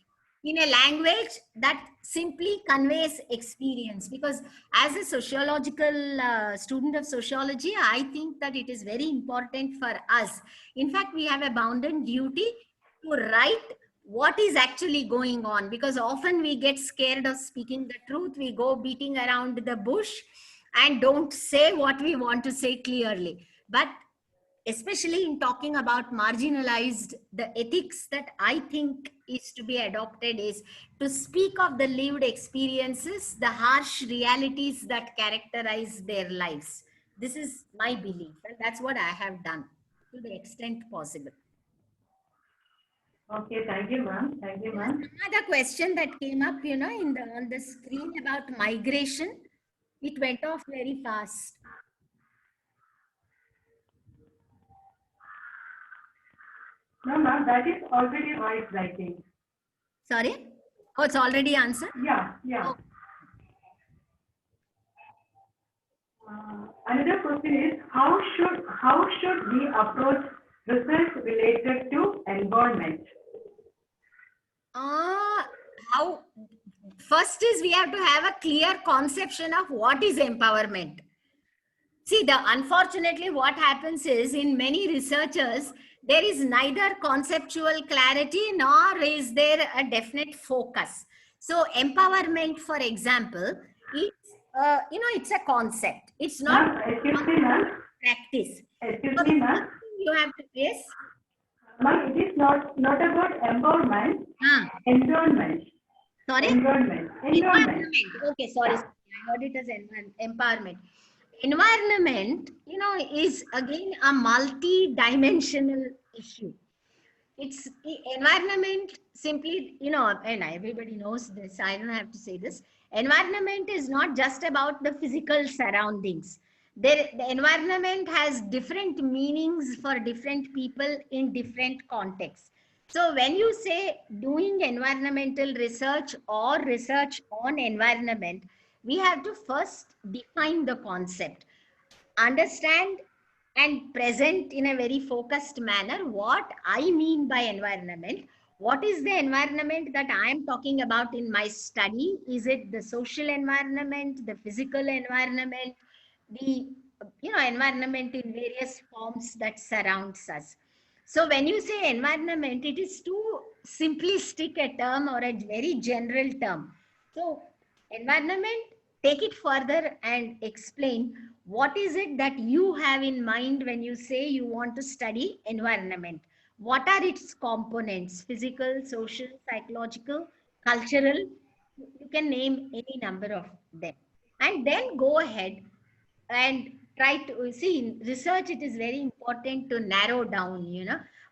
in a language that simply conveys experience. Because as a sociological student of sociology, I think that it is very important for us. In fact, we have a bounden duty to write what is actually going on, because often we get scared of speaking the truth. We go beating around the bush and don't say what we want to say clearly. But especially in talking about marginalized, the ethics that I think is to be adopted is to speak of the lived experiences, the harsh realities that characterize their lives. This is my belief, and that's what I have done to the extent possible. Okay, thank you, ma'am. Thank you, ma'am. Another question that came up, you know, on the screen about migration. It went off very fast. No, ma'am, that is already right writing. Sorry? Oh, it's already answered? Yeah, yeah. Oh. Another question is, how should we approach research related to environment? How first is we have to have a clear conception of what is empowerment. See, unfortunately, what happens is in many researchers, there is neither conceptual clarity nor is there a definite focus. So empowerment, for example, is, it's a concept. It's not Ma'am, excuse me, ma'am. practice. Excuse So me, ma'am. you have to, yes? Ma'am, it is not about empowerment, environment. Sorry? Environment. Okay, sorry. I heard it as empowerment. Environment, is again a multi-dimensional issue. It's environment simply, and everybody knows this, I don't have to say this. Environment is not just about the physical surroundings. The environment has different meanings for different people in different contexts. So when you say doing environmental research or research on environment, we have to first define the concept, understand and present in a very focused manner what I mean by environment. What is the environment that I am talking about in my study? Is it the social environment, the physical environment, the environment in various forms that surrounds us? So when you say environment, it is too simplistic a term or a very general term. So environment, take it further and explain what is it that you have in mind when you say you want to study environment. What are its components? Physical, social, psychological, cultural? You can name any number of them. And then go ahead and try to see in research. It is very important to narrow down.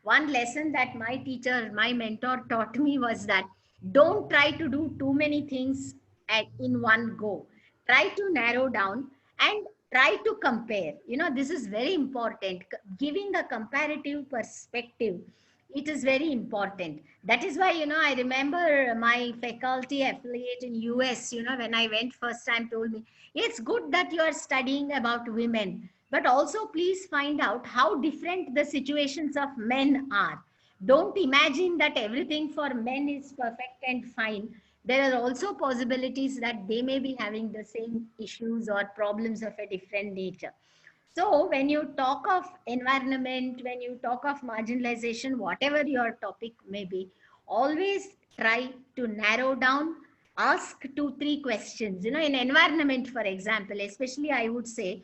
One lesson that my teacher, my mentor taught me was that don't try to do too many things in one go. Try to narrow down and try to compare. This is very important. Giving a comparative perspective, it is very important. That is why, I remember my faculty affiliate in US, when I went first time, told me, it's good that you are studying about women, but also please find out how different the situations of men are. Don't imagine that everything for men is perfect and fine. There are also possibilities that they may be having the same issues or problems of a different nature. So when you talk of environment, when you talk of marginalization, whatever your topic may be, always try to narrow down, ask 2-3 questions. In environment, for example, especially I would say,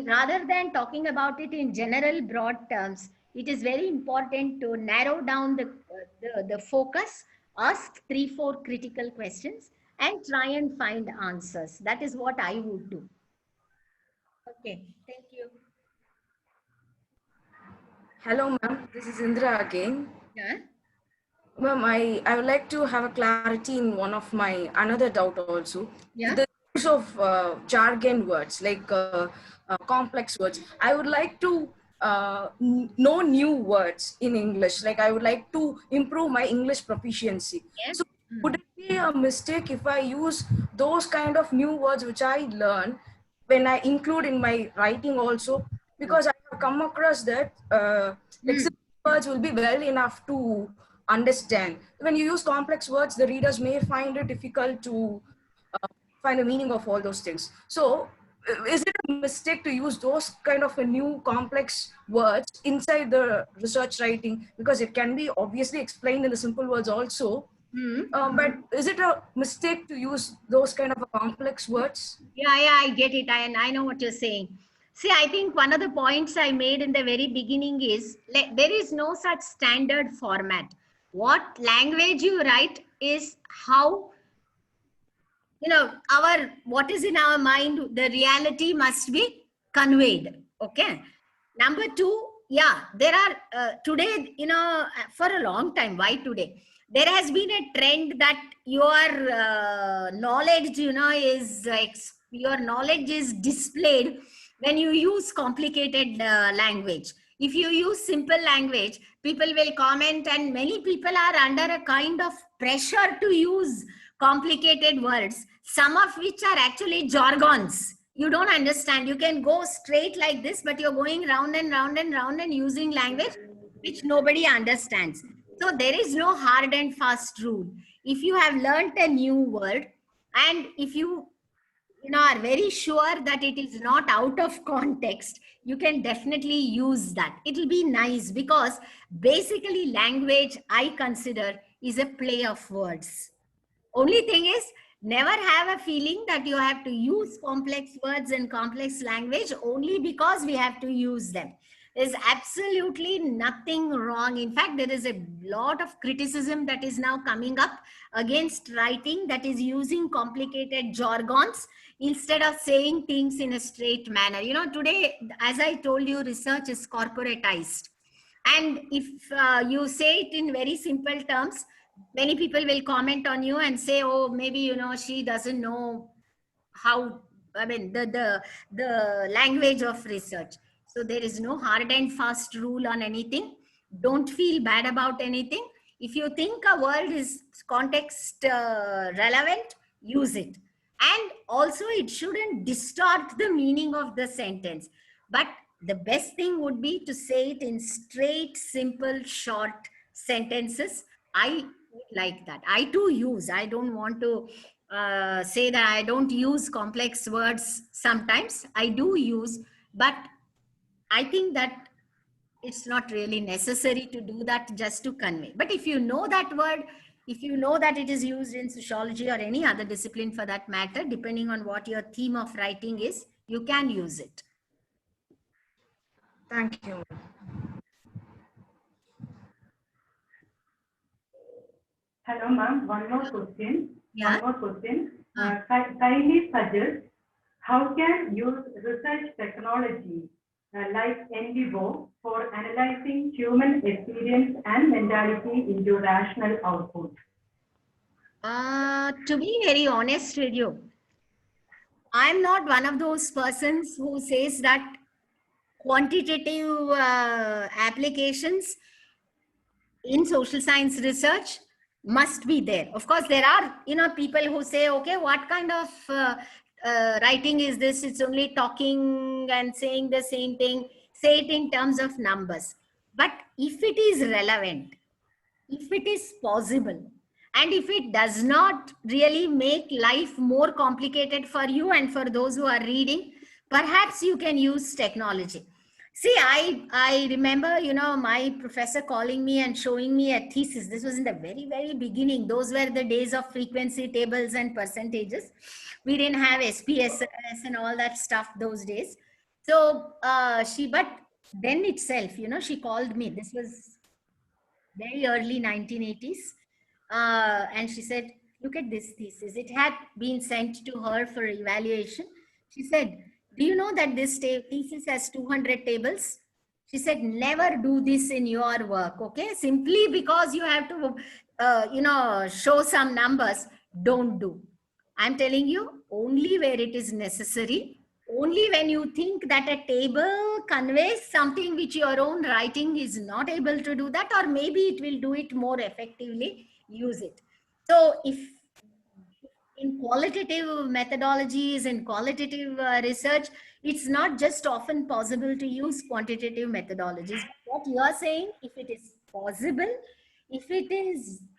rather than talking about it in general broad terms, it is very important to narrow down the focus, ask 3-4 critical questions and try and find answers. That is what I would do. Okay, thank you. Hello, ma'am. This is Indra again. Yeah. Ma'am, I would like to have a clarity in one of my another doubt also. Yeah. The use of jargon words like complex words. I would like to know new words in English. Like I would like to improve my English proficiency. Yes. So would it be a mistake if I use those kind of new words which I learn when I include in my writing also? Because I have come across that like simple words will be well enough to understand. When you use complex words, the readers may find it difficult to find the meaning of all those things. So is it a mistake to use those kind of a new complex words inside the research writing? Because it can be obviously explained in the simple words also. But is it a mistake to use those kind of complex words? Yeah, I get it. I know what you're saying. See, I think one of the points I made in the very beginning is there is no such standard format. What language you write is how, what is in our mind, the reality must be conveyed. Okay. Number two, yeah, there are today, for a long time, why today? There has been a trend that your knowledge, your knowledge is displayed when you use complicated language. If you use simple language, people will comment, and many people are under a kind of pressure to use complicated words, some of which are actually jargons. You don't understand. You can go straight like this, but you're going round and round and round and using language which nobody understands. So there is no hard and fast rule. If you have learned a new word, And if you are very sure that it is not out of context, you can definitely use that. It will be nice, because basically language, I consider, is a play of words. Only thing is, never have a feeling that you have to use complex words and complex language only because we have to use them. There's absolutely nothing wrong. In fact, there is a lot of criticism that is now coming up against writing that is using complicated jargons instead of saying things in a straight manner. Today, as I told you, research is corporatized. And if you say it in very simple terms, many people will comment on you and say, oh, maybe, she doesn't know how, the language of research. So there is no hard and fast rule on anything. Don't feel bad about anything. If you think a word is context relevant, use it. And also, it shouldn't distort the meaning of the sentence. But the best thing would be to say it in straight, simple, short sentences. I like that. I do use, I don't want to say that I don't use complex words sometimes. I do use, but I think that it's not really necessary to do that just to convey. But if you know that word, if you know that it is used in sociology or any other discipline for that matter, depending on what your theme of writing is, you can use it. Thank you. Hello, ma'am. One more question. Yeah. One more question. Kindly suggest how can use research technology like NVivo for analyzing human experience and mentality into rational output? To be very honest with you, I'm not one of those persons who says that quantitative applications in social science research must be there. Of course, there are, people who say, okay, what kind of writing is this? It's only talking and saying the same thing. Say it in terms of numbers. But if it is relevant, if it is possible, and if it does not really make life more complicated for you and for those who are reading, perhaps you can use technology. See, I remember, my professor calling me and showing me a thesis. This was in the very, very beginning. Those were the days of frequency tables and percentages. We didn't have SPSS and all that stuff those days. So but then itself, she called me. This was very early 1980s. And she said, look at this thesis. It had been sent to her for evaluation. She said, do you know that this thesis has 200 tables? She said, never do this in your work, okay? Simply because you have to, show some numbers, don't do. I'm telling you, only where it is necessary. Only when you think that a table conveys something which your own writing is not able to do that, or maybe it will do it more effectively, use it. So if in qualitative methodologies and qualitative research, it's not just often possible to use quantitative methodologies. What you are saying, if it is possible, if it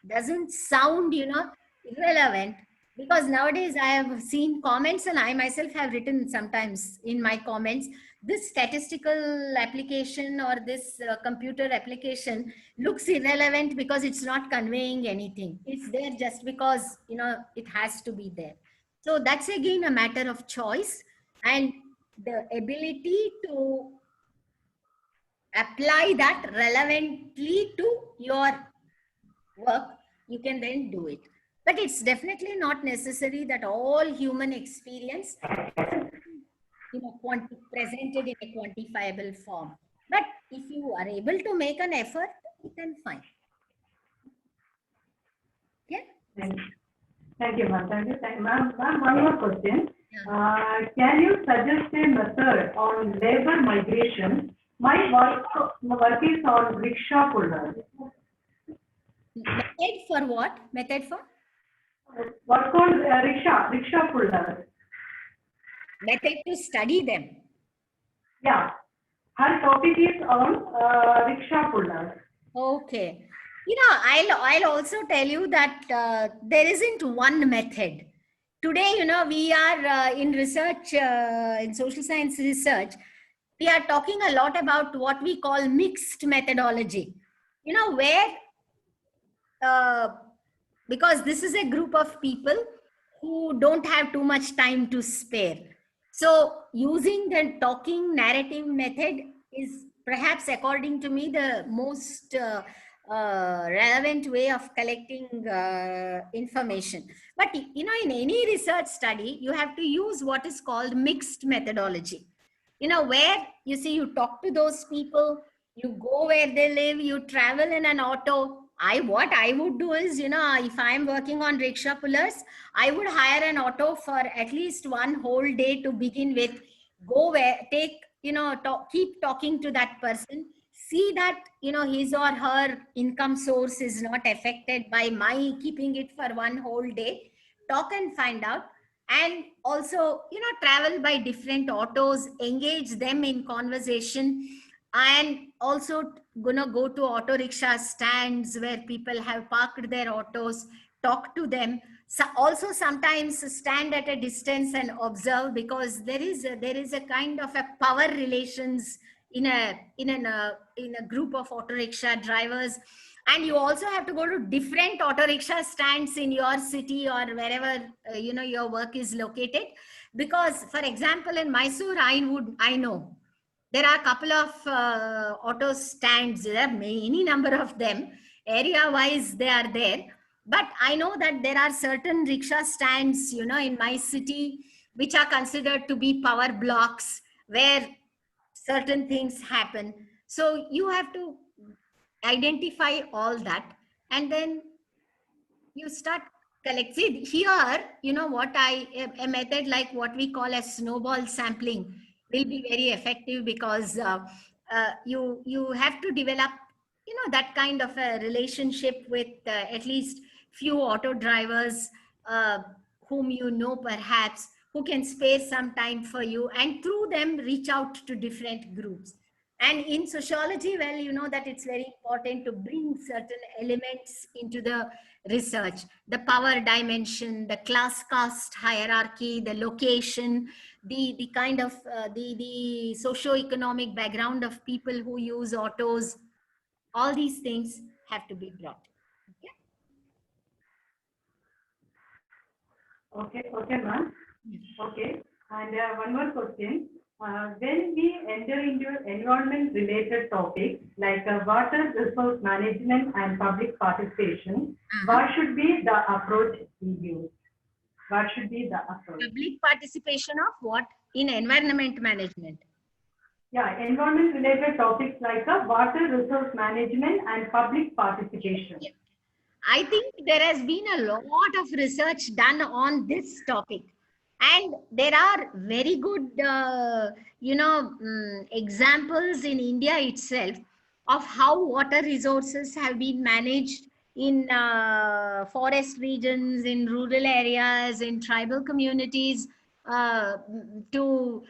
doesn't sound, irrelevant, because nowadays I have seen comments, and I myself have written sometimes in my comments, this statistical application or this computer application looks irrelevant because it's not conveying anything. It's there just because, it has to be there. So that's again a matter of choice, and the ability to apply that relevantly to your work, you can then do it. But it's definitely not necessary that all human experience presented in a quantifiable form. But if you are able to make an effort, then fine. Yeah. Thank you, ma'am. Thank you, ma'am. One more question. Yeah. Can you suggest a method on labor migration? My work is on rickshaw pullers. Method for what? Method for? Work on rickshaw pullers. Method to study them. Yeah. Her topic is on rickshaw pullers. Okay. I'll also tell you that there isn't one method. today, we are in research, in social science research, we are talking a lot about what we call mixed methodology, where, because this is a group of people who don't have too much time to spare. So using the talking narrative method is perhaps, according to me, the most relevant way of collecting information. But in any research study, you have to use what is called mixed methodology. Where you see, you talk to those people, you go where they live, you travel in an auto. What I would do is, if I'm working on rickshaw pullers, I would hire an auto for at least one whole day to begin with. Go where, take, keep talking to that person, see that, his or her income source is not affected by my keeping it for one whole day. Talk and find out. And also, travel by different autos, engage them in conversation, and also gonna go to auto rickshaw stands where people have parked their autos, talk to them. So also sometimes stand at a distance and observe, because there is a kind of a power relations in a group of auto rickshaw drivers. And you also have to go to different auto rickshaw stands in your city or wherever your work is located. Because, for example, in Mysore, I know there are a couple of auto stands. There are many number of them. Area wise, they are there. But I know that there are certain rickshaw stands, in my city, which are considered to be power blocks where certain things happen. So you have to identify all that, and then you start collect. See, here, what a method like what we call as snowball sampling will be very effective, because you have to develop, that kind of a relationship with at least few auto drivers, whom perhaps, who can spare some time for you, and through them reach out to different groups. And in sociology, well, you know that it's very important to bring certain elements into the research: the power dimension, the class caste hierarchy, the location, the kind of the socio-economic background of people who use autos. All these things have to be brought. Okay, ma'am. Okay. And one more question. When we enter into environment-related topics like water resource management and public participation, what should be the approach we use? What should be the approach? Public participation of what? In environment management. Yeah, environment-related topics like water resource management and public participation. Yeah. I think there has been a lot of research done on this topic, and there are very good, examples in India itself of how water resources have been managed in forest regions, in rural areas, in tribal communities, to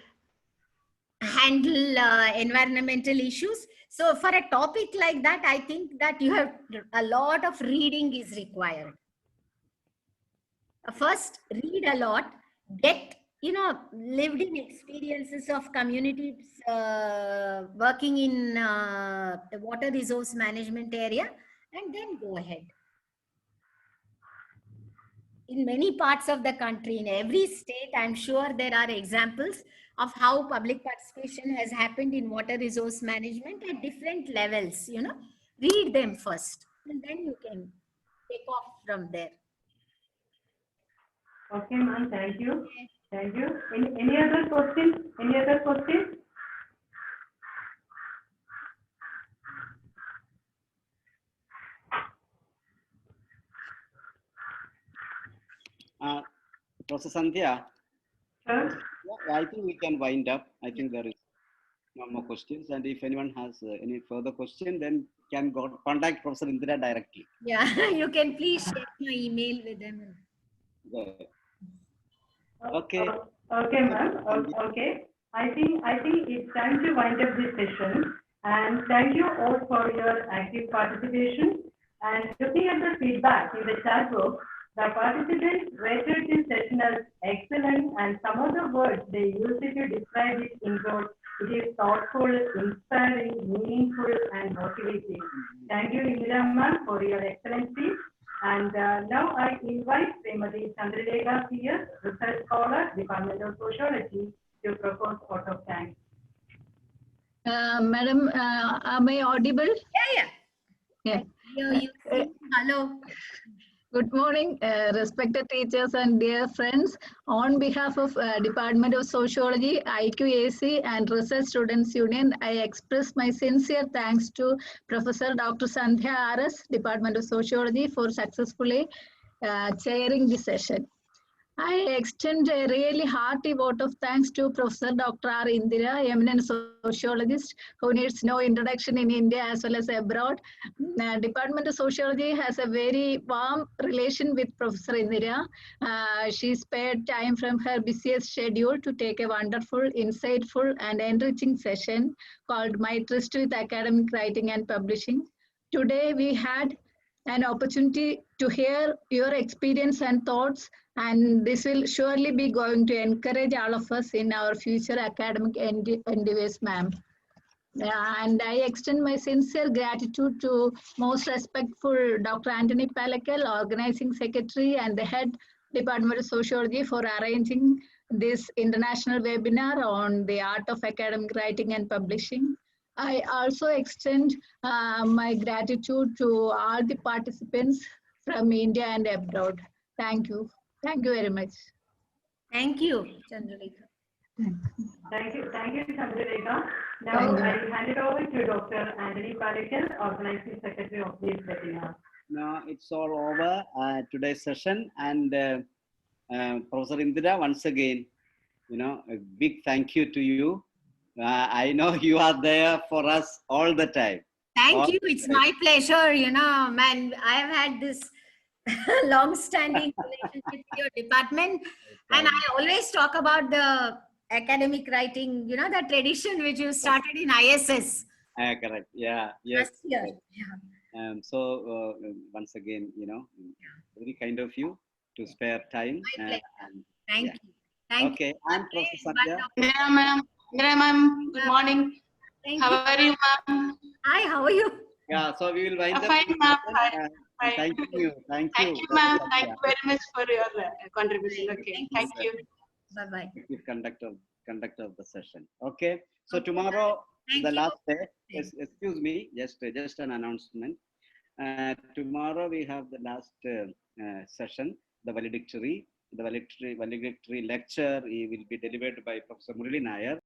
handle environmental issues. So for a topic like that, I think that you have a lot of reading is required. First, read a lot, get, lived in experiences of communities working in the water resource management area, and then go ahead. In many parts of the country, in every state, I'm sure there are examples of how public participation has happened in water resource management at different levels. Read them first, and then you can take off from there. Okay, ma'am. Thank you. Thank you. Any other questions? Any other questions? Professor Sandhya, Sir? I think we can wind up. I think there is no more questions. And if anyone has any further question, then can contact Professor Indira directly. Yeah, you can please share my email with them. Okay. Okay, ma'am. Okay. I think it's time to wind up this session. And thank you all for your active participation. And looking at the feedback in the chat box, The participants rated this session as excellent, and some of the words they used to describe it include it is thoughtful, inspiring, meaningful, and motivating. Thank you, Indira ma'am, for your excellent speech. And now I invite Srimati Chandralekha CS, Research Scholar, Department of Sociology, to propose vote of thanks. Madam, am I audible? Yeah. Yeah. You hello. Good morning, respected teachers and dear friends. On behalf of Department of Sociology, IQAC and Research Students Union, I express my sincere thanks to Professor Dr. Sandhya RS, Department of Sociology, for successfully chairing the session. I extend a really hearty vote of thanks to Professor Dr. R. Indira, eminent sociologist who needs no introduction in India as well as abroad. Department of Sociology has a very warm relation with Professor Indira. She spared time from her busiest schedule to take a wonderful, insightful and enriching session called My Tryst with Academic Writing and Publishing. Today we had an opportunity to hear your experience and thoughts, and this will surely be going to encourage all of us in our future academic endeavors, ma'am. And I extend my sincere gratitude to most respectful Dr. Anthony Palakal, Organizing Secretary and the Head Department of Sociology, for arranging this international webinar on the art of academic writing and publishing. I also extend my gratitude to all the participants from India and abroad. Thank you. Thank you very much. Thank you, Chandralekha. Thank you, Chandralekha. Now I hand it over to Dr. Anthony Palakal, Organizing Secretary of this webinar. Now it's all over today's session, and Professor Indira, once again, a big thank you to you. I know you are there for us all the time. Thank you. It's my pleasure. Man, I've had this long-standing relationship with your department, and I always talk about the academic writing, the tradition which you started in ISS. Correct. Yeah. Yes. Last year. So once again, very kind of you to spare time. My pleasure. Thank you. Thank okay. you. I'm Professor Sandhya. Indira ma'am, good morning. Thank How you. are you, ma'am? Hi, how are you? Yeah. So we will wind up. Fine, ma'am. Fine. Thank you. Thank Thank you. you, ma'am. Professor Thank Sandhya. you very much for your contribution. Okay. Thank Thank you. Bye-bye. With conductor of the session. Okay. So tomorrow, Thank the you. last day. Excuse me. Just an announcement. Tomorrow we have the last session, the valedictory lecture will be delivered by Professor Murali Nair.